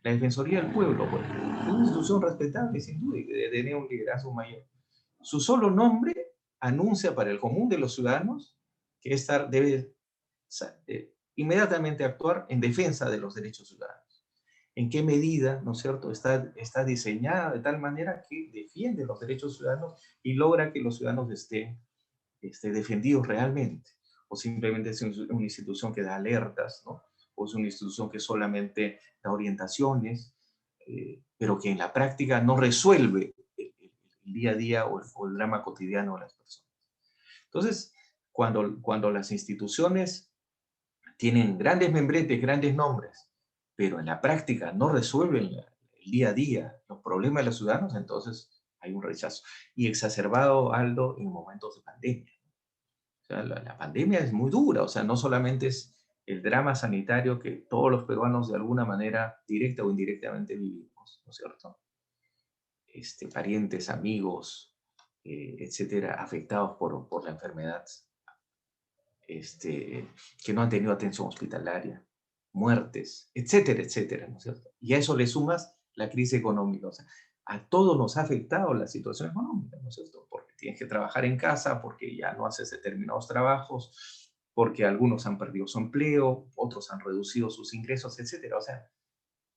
La Defensoría del Pueblo, por ejemplo, es una institución respetable, sin duda, y que debe tener un liderazgo mayor. Su solo nombre anuncia para el común de los ciudadanos que esta debe inmediatamente actuar en defensa de los derechos ciudadanos. ¿En qué medida, no es cierto?, está diseñada de tal manera que defiende los derechos ciudadanos y logra que los ciudadanos estén defendidos realmente? O simplemente es una institución que da alertas, ¿no? O es una institución que solamente da orientaciones, pero que en la práctica no resuelve el día a día o el drama cotidiano de las personas. Entonces, cuando las instituciones tienen grandes membretes, grandes nombres, pero en la práctica no resuelven el día a día los problemas de los ciudadanos, entonces hay un rechazo. Y exacerbado, Aldo, en momentos de pandemia. O sea, la pandemia es muy dura, o sea, no solamente es el drama sanitario que todos los peruanos de alguna manera, directa o indirectamente, vivimos, ¿no es cierto? Parientes, amigos, etcétera, afectados por la enfermedad, que no han tenido atención hospitalaria, muertes, etcétera, etcétera, ¿no es cierto? Y a eso le sumas la crisis económica, o sea, a todos nos ha afectado la situación económica, ¿no es cierto? Porque tienes que trabajar en casa, porque ya no haces determinados trabajos, porque algunos han perdido su empleo, otros han reducido sus ingresos, etcétera. O sea,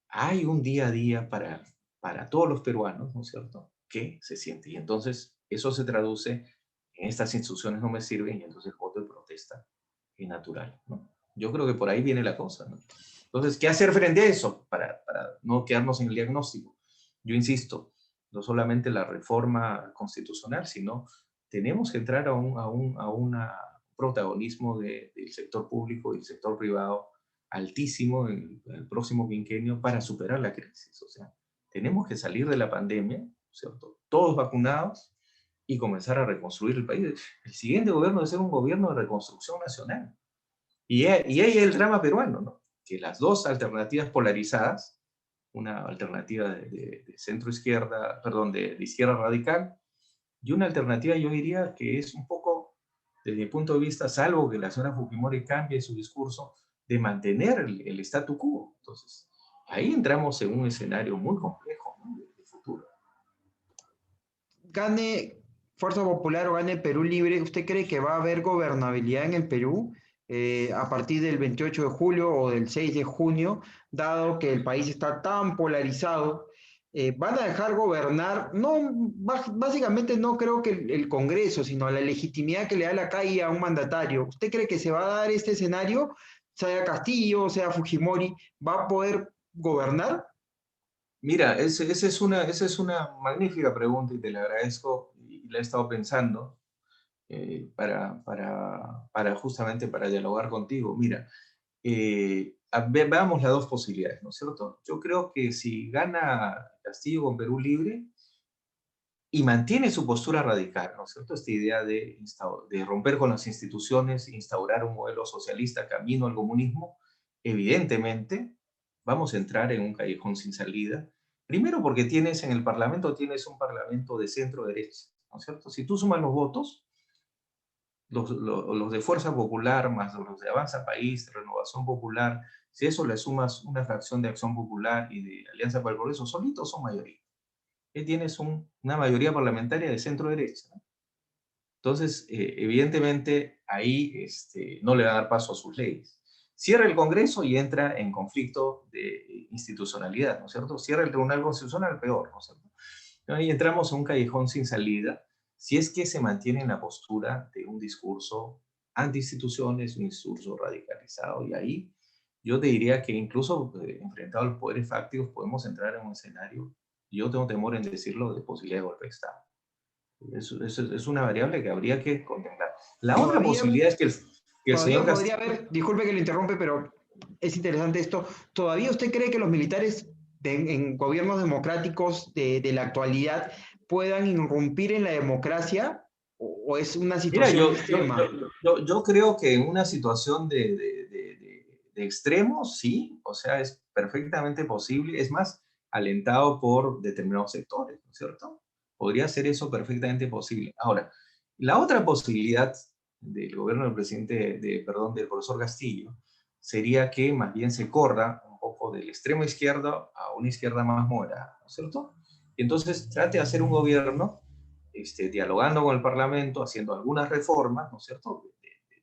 hay un día a día para todos los peruanos, ¿no es cierto?, que se siente. Y entonces eso se traduce en estas instituciones no me sirven y entonces voto de protesta es natural, ¿no? Yo creo que por ahí viene la cosa, ¿no? Entonces, ¿qué hacer frente a eso para no quedarnos en el diagnóstico? Yo insisto, no solamente la reforma constitucional, sino tenemos que entrar a un protagonismo del sector público y del sector privado altísimo en el próximo quinquenio para superar la crisis. O sea, tenemos que salir de la pandemia, ¿cierto? Todos vacunados y comenzar a reconstruir el país. El siguiente gobierno debe ser un gobierno de reconstrucción nacional. Y ahí el drama peruano, ¿no? Que las dos alternativas polarizadas, una alternativa de centro izquierda, perdón, de izquierda radical, y una alternativa yo diría que es un poco, desde mi punto de vista, salvo que la señora Fujimori cambie su discurso, de mantener el statu quo. Entonces, ahí entramos en un escenario muy complejo, ¿no?, de futuro. Gane Fuerza Popular o gane Perú Libre, ¿usted cree que va a haber gobernabilidad en el Perú a partir del 28 de julio o del 6 de junio, dado que el país está tan polarizado? ¿Van a dejar gobernar? No, básicamente no creo que el Congreso, sino la legitimidad que le da la calle a un mandatario. ¿Usted cree que se va a dar este escenario, sea Castillo, sea Fujimori, va a poder gobernar? Mira, esa es una magnífica pregunta y te la agradezco y la he estado pensando para justamente para dialogar contigo. Mira, veamos las dos posibilidades, ¿no es cierto? Yo creo que si gana Castillo con Perú Libre, y mantiene su postura radical, ¿no es cierto? Esta idea de romper con las instituciones, instaurar un modelo socialista camino al comunismo, evidentemente vamos a entrar en un callejón sin salida. Primero porque en el Parlamento tienes un Parlamento de centro-derecha, ¿no es cierto? Si tú sumas los votos, los de Fuerza Popular más los de Avanza País, Renovación Popular, si eso le sumas una fracción de Acción Popular y de Alianza para el Progreso, solitos son mayoría. Tienes una mayoría parlamentaria de centro-derecha, ¿no? Entonces, evidentemente, ahí no le va a dar paso a sus leyes. Cierra el Congreso y entra en conflicto de institucionalidad, ¿no es cierto? Cierra el Tribunal Constitucional, peor, ¿no es cierto? Ahí entramos en un callejón sin salida, si es que se mantiene en la postura de un discurso anti-instituciones, un discurso radicalizado, y ahí yo te diría que incluso enfrentado a los poderes fácticos podemos entrar en un escenario, y yo tengo temor en decirlo, de posibilidad de golpe de Estado. Es una variable que habría que contemplar. La otra Todavía, posibilidad es que el señor todavía podría Castillo... haber, disculpe que lo interrumpe, pero es interesante esto. ¿Todavía usted cree que los militares en gobiernos democráticos de la actualidad puedan irrumpir en la democracia o es una Mira, situación extrema? yo creo que en una situación de extremo, sí, o sea, es perfectamente posible, es más, alentado por determinados sectores, ¿no es cierto? Podría ser eso perfectamente posible. Ahora, la otra posibilidad del gobierno del perdón, del profesor Castillo, sería que más bien se corra un poco del extremo izquierdo a una izquierda más moderada, ¿no es cierto? Y entonces trate de hacer un gobierno dialogando con el Parlamento, haciendo algunas reformas, ¿no es cierto?,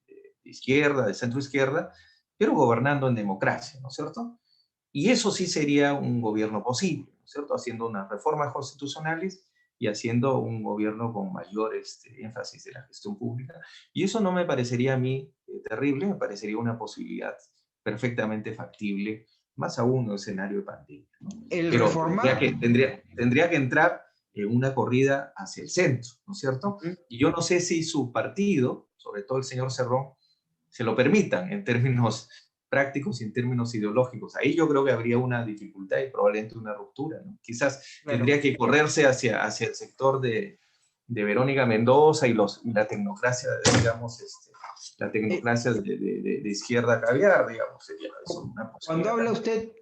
de izquierda, de centro izquierda, pero gobernando en democracia, ¿no es cierto? Y eso sí sería un gobierno posible, ¿no es cierto?, haciendo unas reformas constitucionales y haciendo un gobierno con mayor énfasis de la gestión pública. Y eso no me parecería a mí terrible, me parecería una posibilidad perfectamente factible, más aún en un escenario de pandemia, ¿no? El Pero reformar, tendría que entrar en una corrida hacia el centro, ¿no es cierto? ujú, Y yo no sé si su partido, sobre todo el señor Cerrón, se lo permitan en términos prácticos y en términos ideológicos. Ahí yo creo que habría una dificultad y probablemente una ruptura, ¿no? Quizás claro. tendría que correrse hacia el sector de Verónica Mendoza y la tecnocracia, digamos, la Eh, tecnocracia de izquierda caviar, digamos, sería eso una Cuando posibilidad habla también.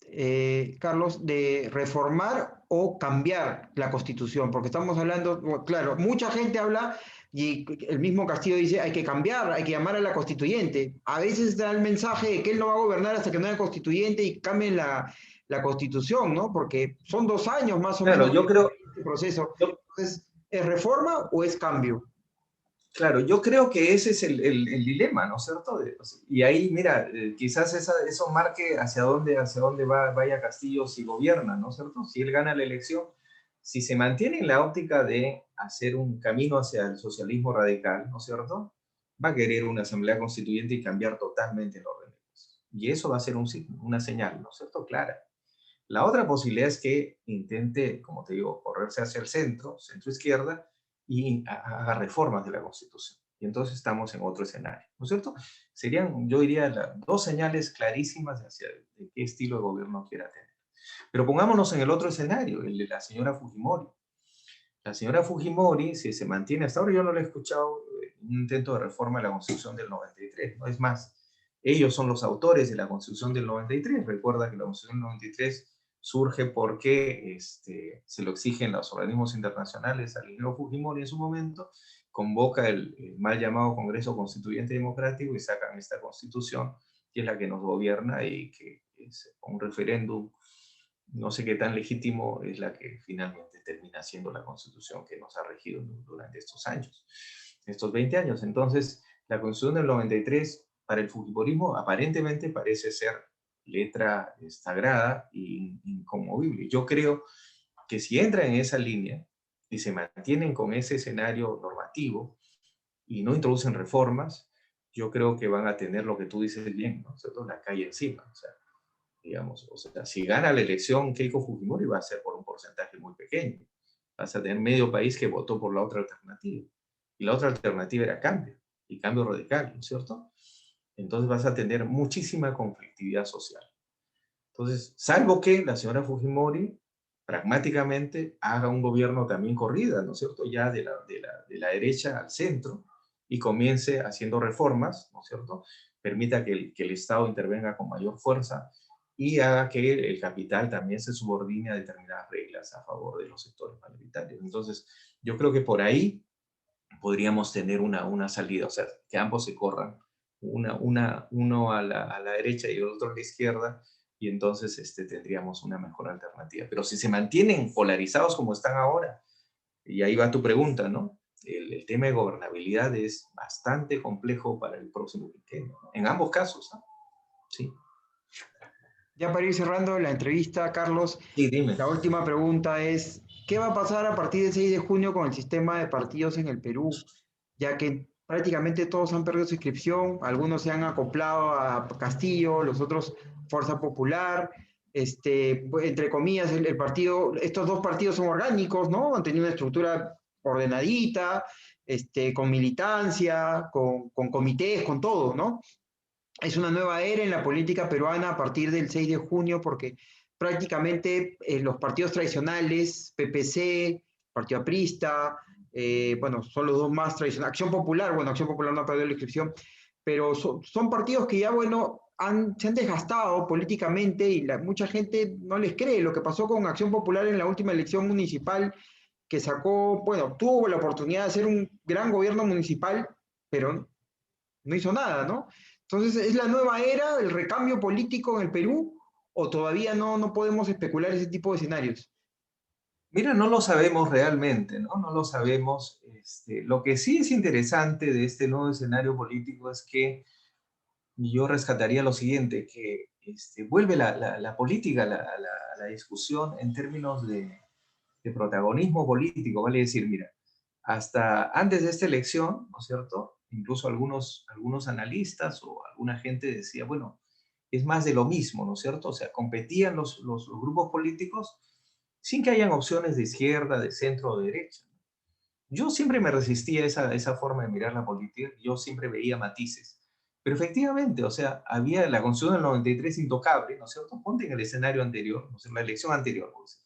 usted, Carlos, de reformar o cambiar la Constitución, porque estamos hablando, bueno, claro, mucha gente habla y el mismo Castillo dice hay que cambiar, hay que llamar a la constituyente. A veces da el mensaje de que él no va a gobernar hasta que no haya constituyente y cambien la Constitución, ¿no? Porque son 2 años más o Claro, menos yo creo, este proceso. yo, Entonces, ¿es reforma o es cambio? Claro, yo creo que ese es el dilema, ¿no es cierto? Y ahí, mira, quizás eso marque hacia dónde vaya Castillo si gobierna, ¿no es cierto? Si él gana la elección, si se mantiene en la óptica de hacer un camino hacia el socialismo radical, ¿no es cierto? Va a querer una asamblea constituyente y cambiar totalmente el orden de cosas. Y eso va a ser una señal, ¿no es cierto? Clara. La otra posibilidad es que intente, como te digo, correrse hacia el centro, centro-izquierda, y haga reformas de la Constitución. Y entonces estamos en otro escenario, ¿no es cierto? Serían, yo diría, dos señales clarísimas de qué estilo de gobierno quiera tener. Pero pongámonos en el otro escenario, el de la señora Fujimori. La señora Fujimori, si se mantiene, hasta ahora yo no le he escuchado un intento de reforma de la Constitución del 93, ¿no? Es más, ellos son los autores de la Constitución del 93. Recuerda que la Constitución del 93 surge porque se lo exigen los organismos internacionales al ingeniero Fujimori en su momento, convoca el mal llamado Congreso Constituyente Democrático y sacan esta Constitución, que es la que nos gobierna y que es un referéndum no sé qué tan legítimo es la que finalmente termina siendo la constitución que nos ha regido durante estos años, estos 20 años. Entonces, la constitución del 93 para el fujimorismo aparentemente parece ser letra sagrada e inconmovible. Yo creo que si entran en esa línea y se mantienen con ese escenario normativo y no introducen reformas, yo creo que van a tener lo que tú dices bien, ¿no? Sobre todo la calle encima. O sea, digamos, o sea, si gana la elección Keiko Fujimori va a ser por un porcentaje muy pequeño. Vas a tener medio país que votó por la otra alternativa. Y la otra alternativa era cambio, y cambio radical, ¿no es cierto? Entonces vas a tener muchísima conflictividad social. Entonces, salvo que la señora Fujimori pragmáticamente haga un gobierno también corrida, ¿no es cierto?, ya de la derecha al centro, y comience haciendo reformas, ¿no es cierto?, permita que el Estado intervenga con mayor fuerza y haga que el capital también se subordine a determinadas reglas a favor de los sectores mayoritarios. Entonces, yo creo que por ahí podríamos tener una salida, o sea, que ambos se corran, uno a la derecha y el otro a la izquierda, y entonces tendríamos una mejor alternativa. Pero si se mantienen polarizados como están ahora, y ahí va tu pregunta, ¿no? El tema de gobernabilidad es bastante complejo para el próximo quinquenio, en ambos casos, ¿no? Sí. Ya para ir cerrando la entrevista, Carlos, Sí, dime. la última pregunta es, ¿qué va a pasar a partir del 6 de junio con el sistema de partidos en el Perú? Ya que prácticamente todos han perdido su inscripción, algunos se han acoplado a Castillo, los otros Fuerza Popular, entre comillas, el partido, estos dos partidos son orgánicos, ¿no? Han tenido una estructura ordenadita, con militancia, con comités, con todo, ¿no? Es una nueva era en la política peruana a partir del 6 de junio, porque prácticamente los partidos tradicionales, PPC, Partido Aprista, bueno, son los dos más tradicionales. Acción Popular, bueno, Acción Popular no ha perdido la inscripción, pero son partidos que ya, bueno, se han desgastado políticamente y mucha gente no les cree. Lo que pasó con Acción Popular en la última elección municipal, que sacó, bueno, tuvo la oportunidad de hacer un gran gobierno municipal, pero no hizo nada, ¿no? Entonces, ¿es la nueva era, el recambio político en el Perú o todavía no podemos especular ese tipo de escenarios? Mira, no lo sabemos realmente, ¿no? No lo sabemos. Lo que sí es interesante de este nuevo escenario político es que yo rescataría lo siguiente, que vuelve la política, la discusión en términos de protagonismo político, vale decir, mira, hasta antes de esta elección, ¿no es cierto? Incluso algunos analistas o alguna gente decía, bueno, es más de lo mismo, ¿no es cierto? O sea, competían los grupos políticos sin que hayan opciones de izquierda, de centro o de derecha. Yo siempre me resistía a esa forma de mirar la política, yo siempre veía matices. Pero efectivamente, o sea, había la Constitución del 93 intocable, ¿no es cierto? Ponte en el escenario anterior, ¿no es cierto? La elección anterior, por decir.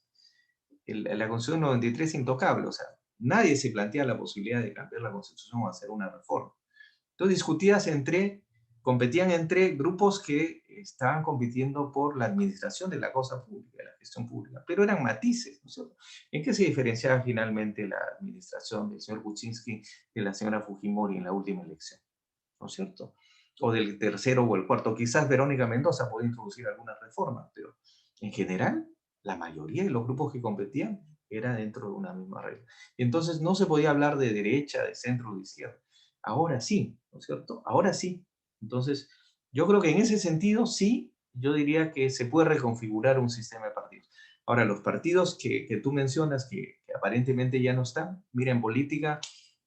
La Constitución del 93 intocable, o sea, nadie se plantea la posibilidad de cambiar la Constitución o hacer una reforma. Entonces competían entre grupos que estaban compitiendo por la administración de la cosa pública, de la gestión pública, pero eran matices, ¿no es cierto? ¿En qué se diferenciaba finalmente la administración del señor Kuczynski de la señora Fujimori en la última elección? ¿No es cierto? O del tercero o el cuarto. Quizás Verónica Mendoza podía introducir alguna reforma, pero en general, la mayoría de los grupos que competían era dentro de una misma regla. Y entonces no se podía hablar de derecha, de centro o de izquierda. Ahora sí, ¿no es cierto? Ahora sí. Entonces, yo creo que en ese sentido sí, yo diría que se puede reconfigurar un sistema de partidos. Ahora, los partidos que tú mencionas, que aparentemente ya no están, mira, en política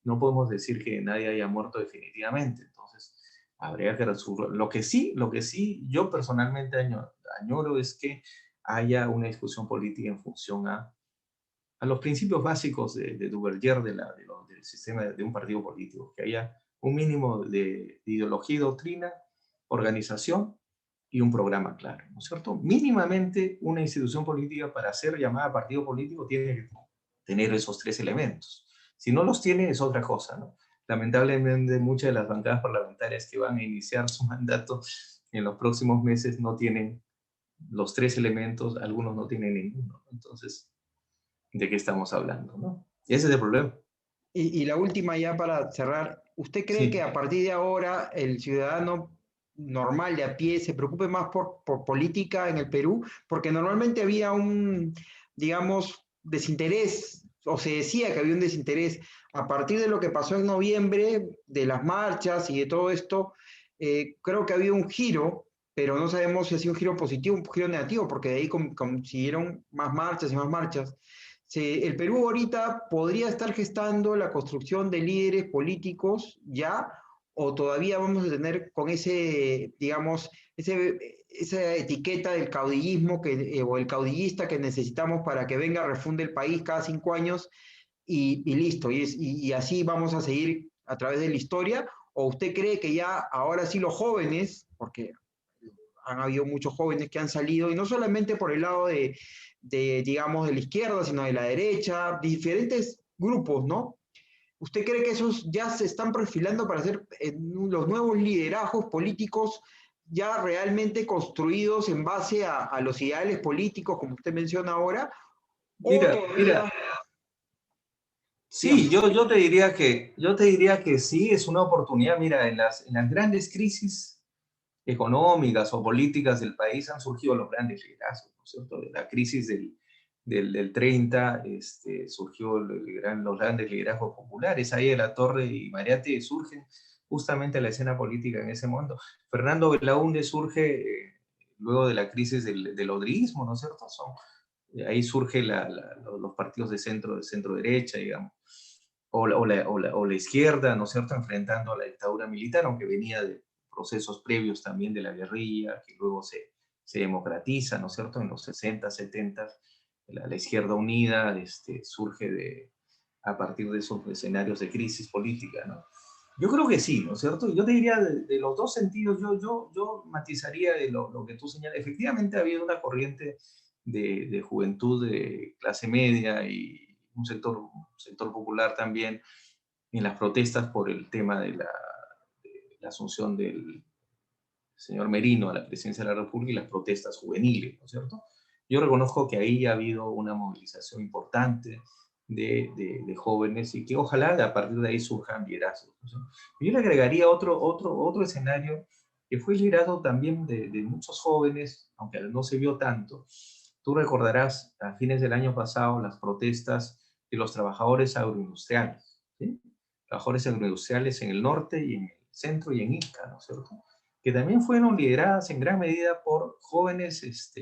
no podemos decir que nadie haya muerto definitivamente. Entonces, habría que resolver. Lo que sí, yo personalmente añoro es que haya una discusión política en función a los principios básicos de Duverger del sistema de un partido político, que haya un mínimo de ideología y doctrina, organización y un programa claro, ¿no es cierto? Mínimamente una institución política para ser llamada partido político tiene que tener esos tres elementos. Si no los tiene es otra cosa, ¿no? Lamentablemente muchas de las bancadas parlamentarias que van a iniciar su mandato en los próximos meses no tienen los tres elementos, algunos no tienen ninguno. Entonces, ¿de qué estamos hablando, no? Ese es el problema. Y la última ya para cerrar, ¿usted cree que Sí. a partir de ahora el ciudadano normal de a pie se preocupe más por política en el Perú? Porque normalmente había un, digamos, desinterés, o se decía que había un desinterés. A partir de lo que pasó en noviembre, de las marchas y de todo esto, creo que había un giro, pero no sabemos si ha sido un giro positivo o un giro negativo, porque de ahí consiguieron más marchas y más marchas. El Perú ahorita podría estar gestando la construcción de líderes políticos ya, o todavía vamos a tener con ese, digamos, esa etiqueta del caudillismo o el caudillista que necesitamos para que venga, refunde el país cada 5 años y listo, y así vamos a seguir a través de la historia, o usted cree que ya ahora sí los jóvenes, porque han habido muchos jóvenes que han salido, y no solamente por el lado digamos, de la izquierda, sino de la derecha, diferentes grupos, ¿no? ¿Usted cree que esos ya se están perfilando para ser los nuevos liderazgos políticos ya realmente construidos en base a los ideales políticos, como usted menciona ahora? ¿O Mira, todavía, sí, digamos, yo te diría que sí, es una oportunidad. Mira, en las grandes crisis económicas o políticas del país han surgido los grandes liderazgos, ¿no es cierto? De la crisis del 30, surgió los grandes liderazgos populares. Ahí de la Torre y Mariate surgen justamente la escena política en ese momento. Fernando Belaúnde surge luego de la crisis del odrismo, ¿no es cierto? Ahí surgen los partidos de centro derecha, digamos, o la izquierda, ¿no es cierto?, enfrentando a la dictadura militar, aunque venía de procesos previos también de la guerrilla, que luego se democratiza, ¿no es cierto?, en los 60, 70, la izquierda unida surge a partir de esos escenarios de crisis política, ¿no? Yo creo que sí, ¿no es cierto? Yo te diría de los dos sentidos, yo matizaría de lo que tú señalas. Efectivamente ha habido una corriente de juventud de clase media y un sector popular también en las protestas por el tema de la asunción del señor Merino a la presidencia de la República y las protestas juveniles, ¿no es cierto? Yo reconozco que ahí ha habido una movilización importante de jóvenes y que ojalá a partir de ahí surjan liderazgos, ¿no? Yo le agregaría otro escenario que fue el liderazgo también de muchos jóvenes, aunque no se vio tanto. Tú recordarás a fines del año pasado las protestas de los trabajadores agroindustriales, ¿sí? Trabajadores agroindustriales en el norte y en el centro y en Ica, ¿no es cierto?, que también fueron lideradas en gran medida por jóvenes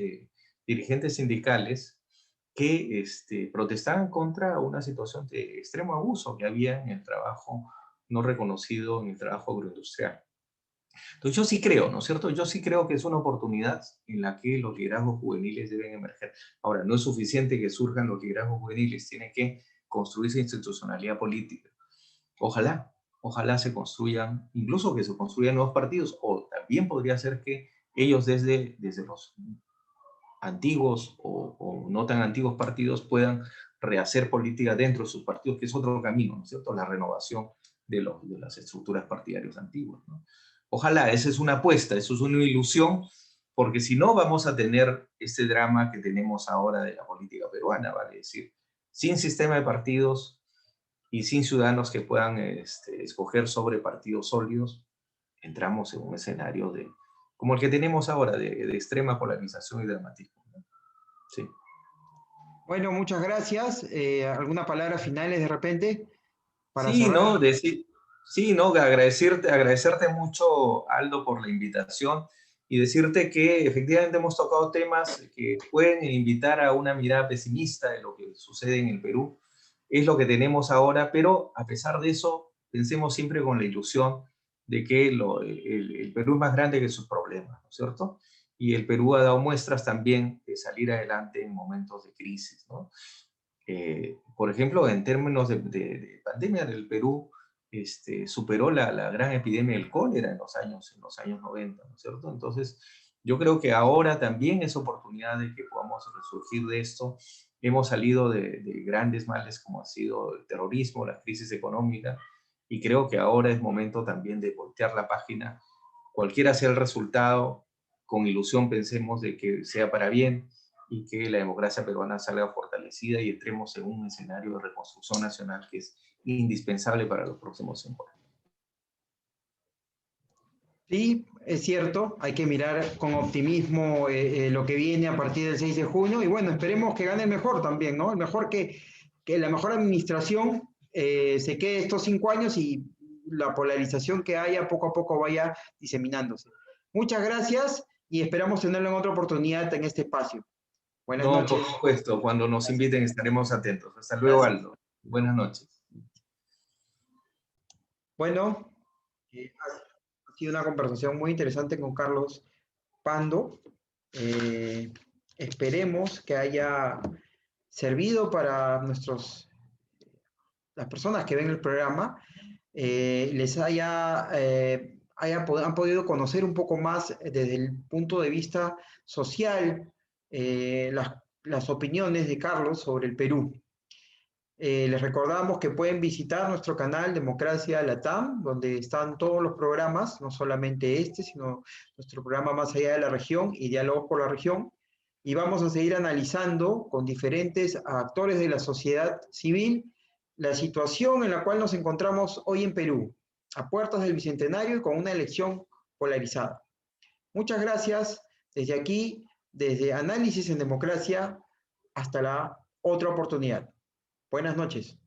dirigentes sindicales que protestaban contra una situación de extremo abuso que había en el trabajo no reconocido, en el trabajo agroindustrial. Entonces yo sí creo, ¿no es cierto? Yo sí creo que es una oportunidad en la que los liderazgos juveniles deben emerger. Ahora, no es suficiente que surjan los liderazgos juveniles, tiene que construirse institucionalidad política. Ojalá, ojalá se construyan, incluso que se construyan nuevos partidos, o también podría ser que ellos desde los antiguos o no tan antiguos partidos puedan rehacer política dentro de sus partidos, que es otro camino, ¿no es cierto? La renovación de las estructuras partidarias antiguas, ¿no? Ojalá, esa es una apuesta, eso es una ilusión, porque si no vamos a tener este drama que tenemos ahora de la política peruana, vale decir, sin sistema de partidos y sin ciudadanos que puedan escoger sobre partidos sólidos, entramos en un escenario como el que tenemos ahora, de extrema polarización y dramatismo, ¿no? Sí. bueno, muchas gracias. ¿Algunas palabras finales de repente para Sí, cerrar? no, sí, no, agradecerte mucho, Aldo, por la invitación y decirte que efectivamente hemos tocado temas que pueden invitar a una mirada pesimista de lo que sucede en el Perú. Es lo que tenemos ahora, pero a pesar de eso, pensemos siempre con la ilusión de que el Perú es más grande que sus problemas, ¿no es cierto? Y el Perú ha dado muestras también de salir adelante en momentos de crisis, ¿no? Por ejemplo, en términos de pandemia, el Perú superó la gran epidemia del cólera en los años 90, ¿no es cierto? Entonces, yo creo que ahora también es oportunidad de que podamos resurgir de esto. Hemos salido de grandes males como ha sido el terrorismo, la crisis económica, y creo que ahora es momento también de voltear la página. Cualquiera sea el resultado, con ilusión pensemos de que sea para bien y que la democracia peruana salga fortalecida y entremos en un escenario de reconstrucción nacional que es indispensable para los próximos 5 años. Sí, es cierto, hay que mirar con optimismo lo que viene a partir del 6 de junio y bueno, esperemos que gane el mejor también, ¿no? El mejor que la mejor administración se quede estos 5 años y la polarización que haya poco a poco vaya diseminándose. Muchas gracias y esperamos tenerlo en otra oportunidad en este espacio. Buenas No, noches. por supuesto, cuando nos Gracias. inviten estaremos atentos. Hasta luego, Gracias. Aldo. Buenas noches. Bueno, ha sido una conversación muy interesante con Carlos Pando. Eh, Esperemos que haya servido para las personas que ven el programa, les haya han podido conocer un poco más desde el punto de vista social las opiniones de Carlos sobre el Perú. Les recordamos que pueden visitar nuestro canal Democracia Latam, donde están todos los programas, no solamente este, sino nuestro programa Más allá de la región y Diálogos por la región. Y vamos a seguir analizando con diferentes actores de la sociedad civil la situación en la cual nos encontramos hoy en Perú, a puertas del Bicentenario y con una elección polarizada. Muchas gracias desde aquí, desde Análisis en Democracia, hasta la otra oportunidad. Buenas noches.